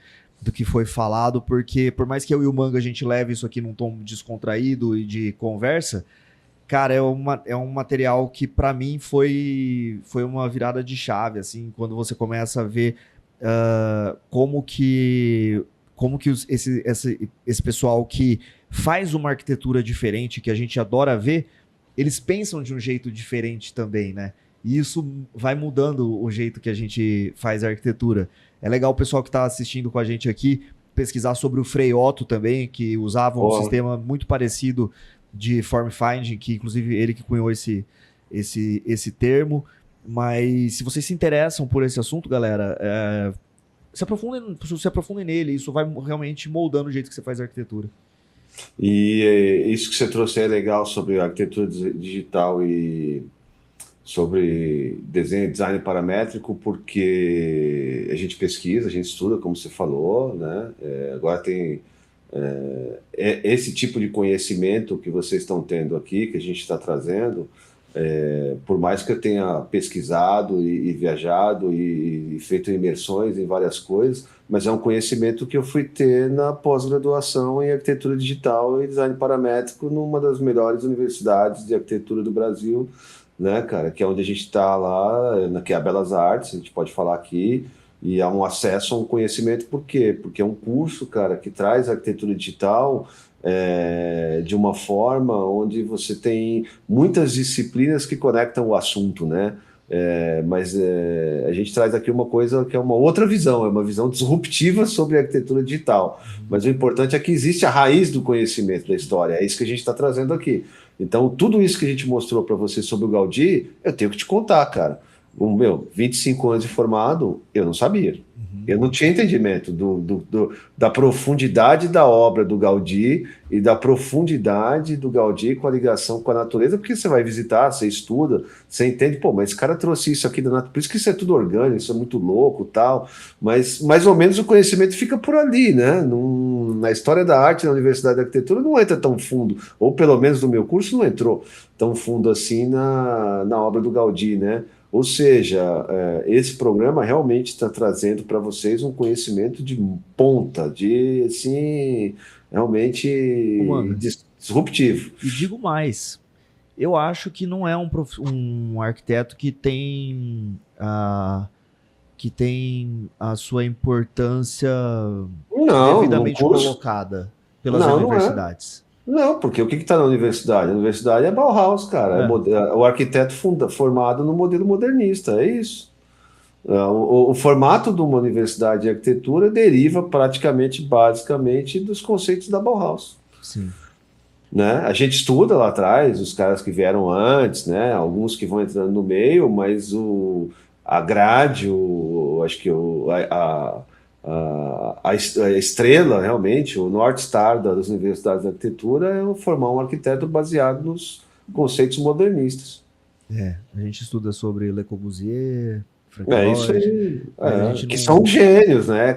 foi falado, porque por mais que eu e o Manga a gente leve isso aqui num tom descontraído e de conversa, cara, é um material que para mim foi uma virada de chave, assim, quando você começa a ver como que esse pessoal que faz uma arquitetura diferente, que a gente adora ver, eles pensam de um jeito diferente também, né? E isso vai mudando o jeito que a gente faz a arquitetura. É legal o pessoal que está assistindo com a gente aqui pesquisar sobre o Frei Otto também, que usava um sistema muito parecido de form finding, que inclusive ele que cunhou esse termo. Mas se vocês se interessam por esse assunto, galera, se aprofundem nele. Isso vai realmente moldando o jeito que você faz a arquitetura. E isso que você trouxe é legal sobre arquitetura digital e sobre desenho e design paramétrico, porque a gente pesquisa, a gente estuda, como você falou, né? Agora tem esse tipo de conhecimento que vocês estão tendo aqui, que a gente está trazendo, por mais que eu tenha pesquisado e viajado e feito imersões em várias coisas, mas é um conhecimento que eu fui ter na pós-graduação em arquitetura digital e design paramétrico numa das melhores universidades de arquitetura do Brasil, né, cara, que é onde a gente está lá, que é a Belas Artes, a gente pode falar aqui, e há um acesso a um conhecimento. Por quê? Porque é um curso, cara, que traz arquitetura digital de uma forma onde você tem muitas disciplinas que conectam o assunto, né? Mas a gente traz aqui uma coisa que é uma outra visão, é uma visão disruptiva sobre a arquitetura digital. Mas o importante é que existe a raiz do conhecimento da história, é isso que a gente está trazendo aqui. Então, tudo isso que a gente mostrou para você sobre o Gaudí, eu tenho que te contar, cara. Meu, 25 anos de formado, eu não sabia. Eu não tinha entendimento da profundidade da obra do Gaudí e da profundidade do Gaudí com a ligação com a natureza, porque você vai visitar, você estuda, você entende, pô, mas esse cara trouxe isso aqui da natureza, por isso que isso é tudo orgânico, isso é muito louco, tal, mas mais ou menos o conhecimento fica por ali, né? Na história da arte, na Universidade da Arquitetura, não entra tão fundo, ou pelo menos no meu curso não entrou tão fundo assim na obra do Gaudí, né? Ou seja, esse programa realmente está trazendo para vocês um conhecimento de ponta, de assim, realmente Mano, disruptivo. e digo mais, eu acho que não é um arquiteto que tem a sua importância Não, no devidamente curso. colocada pelas Não, não é. universidades. Não, porque o que está na universidade? A universidade é Bauhaus, cara. É, O arquiteto formado no modelo modernista, é isso. O formato de uma universidade de arquitetura deriva praticamente, basicamente, dos conceitos da Bauhaus. sim. Né? A gente estuda lá atrás, os caras que vieram antes, né? Alguns que vão entrando no meio, mas a grade, acho que a estrela, realmente, o North Star das universidades de arquitetura é formar um arquiteto baseado nos conceitos modernistas. A gente estuda sobre Le Corbusier, Frank É isso Lloyd, aí. mas a gente Que não. são gênios, né?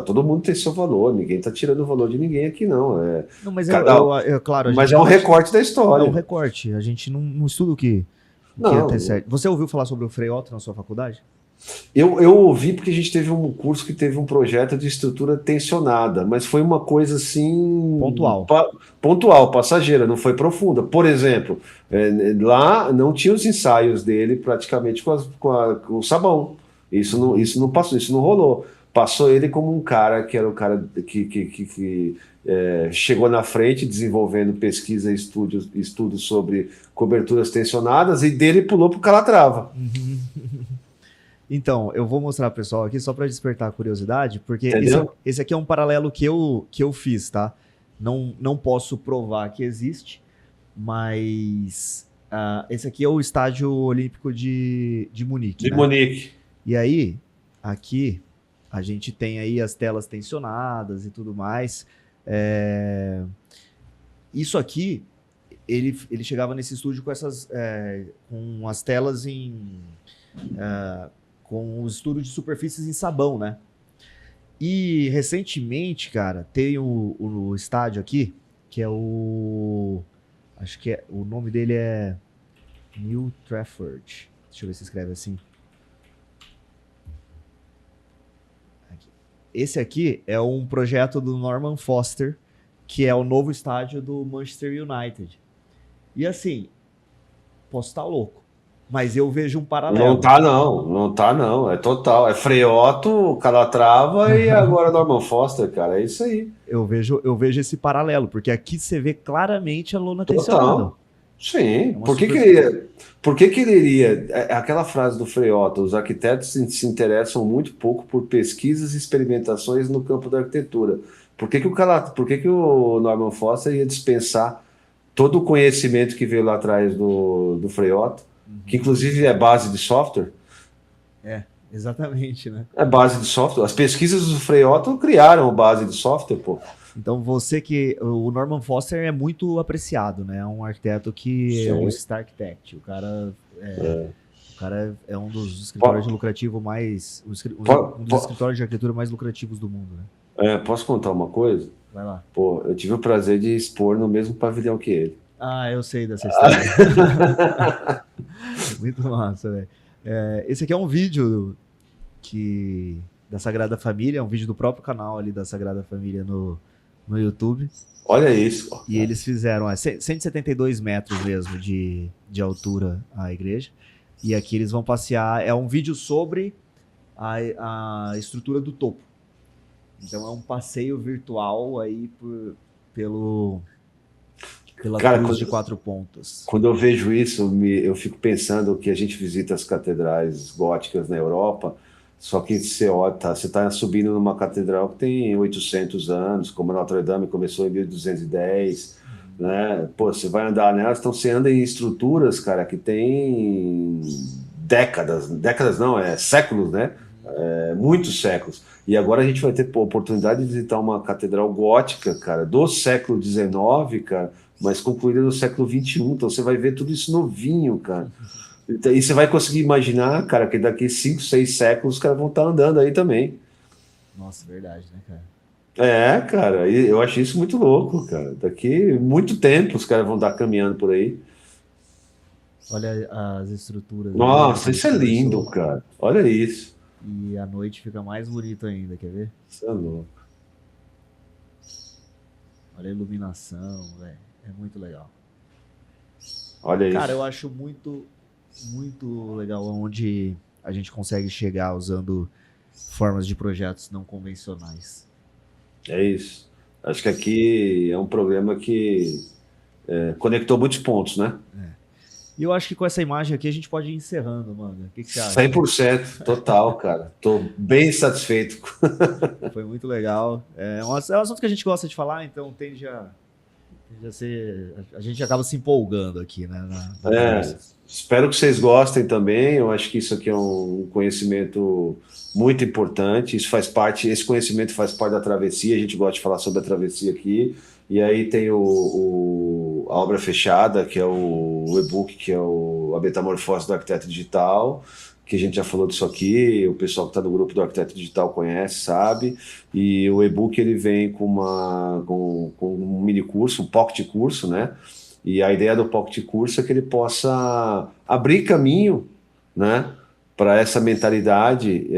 Todo mundo tem seu valor, ninguém está tirando o valor de ninguém aqui, não. Não, mas Cada, claro, a mas gente é um não recorte da é um história. recorte. A gente não estuda o que Não, até certo. Você ouviu falar sobre o Frei Otto na sua faculdade? eu ouvi porque a gente teve um curso que teve um projeto de estrutura tensionada, mas foi uma coisa assim Pontual. pontual, passageira, não foi profunda. Por exemplo, lá não tinha os ensaios dele praticamente com o sabão. Isso não passou, isso não rolou. Passou ele como um cara que era o cara que chegou na frente desenvolvendo pesquisa e estudos sobre coberturas tensionadas e dele pulou para o Calatrava. Então, eu vou mostrar pro pessoal aqui só para despertar a curiosidade, porque Entendeu? esse aqui é um paralelo que eu fiz, tá? Não posso provar que existe, mas esse aqui é o Estádio Olímpico de Munique, De né? Munique. E aí, aqui, a gente tem aí as telas tensionadas e tudo mais. Isso aqui, ele chegava nesse estúdio com com as telas com os estudos de superfícies em sabão, né? E recentemente, cara, tem o estádio aqui, que é acho que o nome dele é New Trafford. Deixa eu ver se escreve assim. Aqui. Esse aqui é um projeto do Norman Foster, que é o novo estádio do Manchester United. E assim, posso estar louco, mas eu vejo um paralelo. Não tá não, é total. É Frei Otto, Calatrava e agora Norman Foster, cara, é isso aí. Eu vejo esse paralelo, porque aqui você vê claramente a lona tensionada. Total. Sim, É uma por que ele iria? Aquela frase do Frei Otto, os arquitetos se interessam muito pouco por pesquisas e experimentações no campo da arquitetura. Por que o Norman Foster ia dispensar todo o conhecimento que veio lá atrás do Frei Otto? Que inclusive é base de software. Exatamente, né? É base de software. As pesquisas do Frei Otto criaram base de software, pô. Então o Norman Foster é muito apreciado, né? É um arquiteto que é o Star Architect. O cara é um dos escritórios lucrativos mais... um dos escritórios de arquitetura mais lucrativos do mundo, né? Posso contar uma coisa? Vai lá. Pô, eu tive o prazer de expor no mesmo pavilhão que ele. Eu sei dessa história. Muito massa, velho. Esse aqui é um vídeo da Sagrada Família, é um vídeo do próprio canal ali da Sagrada Família no YouTube. Olha isso. E eles fizeram 172 metros mesmo de altura a igreja. E aqui eles vão passear. É um vídeo sobre a estrutura do topo. Então é um passeio virtual aí pela cruz de 4 pontas. Quando eu vejo isso, eu fico pensando que a gente visita as catedrais góticas na Europa, só que você está subindo numa catedral que tem 800 anos, como a Notre Dame começou em 1210, né? Pô, você vai andar nelas, então você anda em estruturas, cara, que tem décadas não, séculos, né? Muitos séculos. E agora a gente vai ter a oportunidade de visitar uma catedral gótica, cara, do século XIX, cara, mas concluída no século XXI. Então você vai ver tudo isso novinho, cara. E você vai conseguir imaginar, cara, que daqui 5, 6 séculos os caras vão estar andando aí também. Nossa, verdade, né, cara? Cara, e eu acho isso muito louco, cara. Daqui muito tempo os caras vão estar caminhando por aí. Olha as estruturas. Nossa, isso é lindo, cara. Olha isso. E a noite fica mais bonito ainda, quer ver? Isso é louco. Olha a iluminação, velho. É muito legal. Olha Cara, isso. eu acho muito legal onde a gente consegue chegar usando formas de projetos não convencionais. É isso. Acho que aqui é um programa que conectou muitos pontos, né? E eu acho que com essa imagem aqui a gente pode ir encerrando, mano. O que você acha? 100%, total, cara. Tô bem satisfeito. Foi muito legal. É um assunto que a gente gosta de falar, então tende a ser... A gente acaba se empolgando aqui, né? na conversa. Espero que vocês gostem também. Eu acho que isso aqui é um conhecimento muito importante. Esse conhecimento faz parte da travessia. A gente gosta de falar sobre a travessia aqui. E aí tem a obra fechada, que é o e-book, que é a Metamorfose do Arquiteto Digital, que a gente já falou disso aqui, o pessoal que está no grupo do Arquiteto Digital conhece, sabe, e o e-book ele vem com um mini curso, um pocket curso, né, e a ideia do pocket curso é que ele possa abrir caminho, né, para essa mentalidade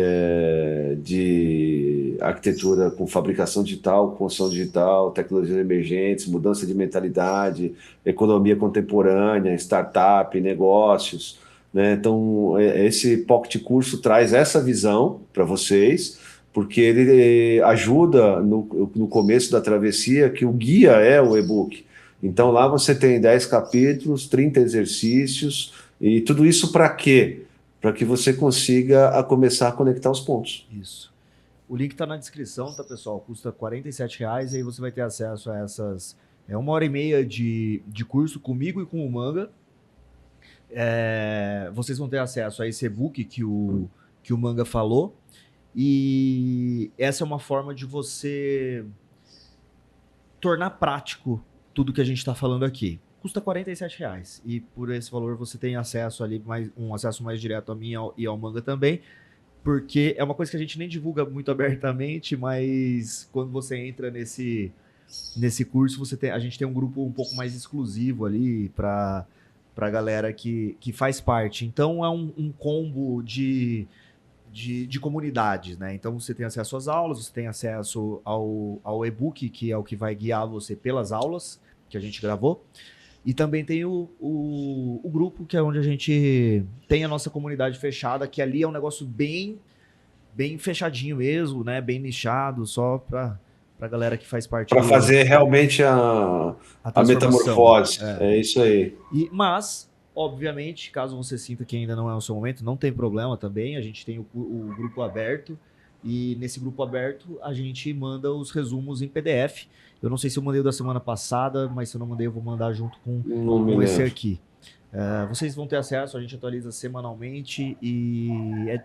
de arquitetura com fabricação digital, construção digital, tecnologias emergentes, mudança de mentalidade, economia contemporânea, startup, negócios, né? Então, esse pocket curso traz essa visão para vocês, porque ele ajuda no começo da travessia, que o guia é o e-book. Então, lá você tem 10 capítulos, 30 exercícios, e tudo isso para quê? Para que você consiga começar a conectar os pontos. Isso. O link está na descrição, tá, pessoal? Custa R$47 e aí você vai ter acesso a essas... 1h30 de curso comigo e com o Manga. Vocês vão ter acesso a esse e-book que o Manga falou. E essa é uma forma de você tornar prático tudo que a gente está falando aqui. Custa R$47 e por esse valor você tem acesso ali, um acesso mais direto a mim e ao Manga também, porque é uma coisa que a gente nem divulga muito abertamente, mas quando você entra nesse curso, a gente tem um grupo um pouco mais exclusivo ali para a galera que faz parte. Então é um combo de comunidades, né? Então você tem acesso às aulas, você tem acesso ao e-book, que é o que vai guiar você pelas aulas que a gente gravou. E também tem o grupo, que é onde a gente tem a nossa comunidade fechada, que ali é um negócio bem fechadinho mesmo, né? Bem nichado, só para a galera que faz parte. Para fazer realmente a metamorfose. É isso aí. Mas, obviamente, caso você sinta que ainda não é o seu momento, não tem problema também. A gente tem o grupo aberto. E nesse grupo aberto a gente manda os resumos em PDF. Eu não sei se eu mandei o da semana passada, mas se eu não mandei eu vou mandar junto com esse aqui. Vocês vão ter acesso, a gente atualiza semanalmente e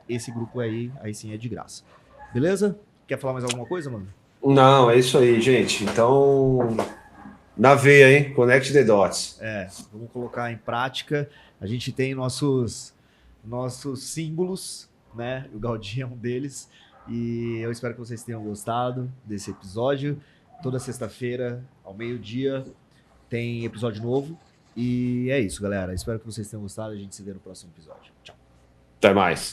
esse grupo aí sim é de graça. Beleza? Quer falar mais alguma coisa, mano? Não, é isso aí, gente. Então, na veia, hein? Connect the dots. Vamos colocar em prática. A gente tem nossos símbolos, né? O Gaudí é um deles. E eu espero que vocês tenham gostado desse episódio. Toda sexta-feira, ao meio-dia, tem episódio novo. E é isso, galera. Espero que vocês tenham gostado. A gente se vê no próximo episódio. Tchau. Até mais.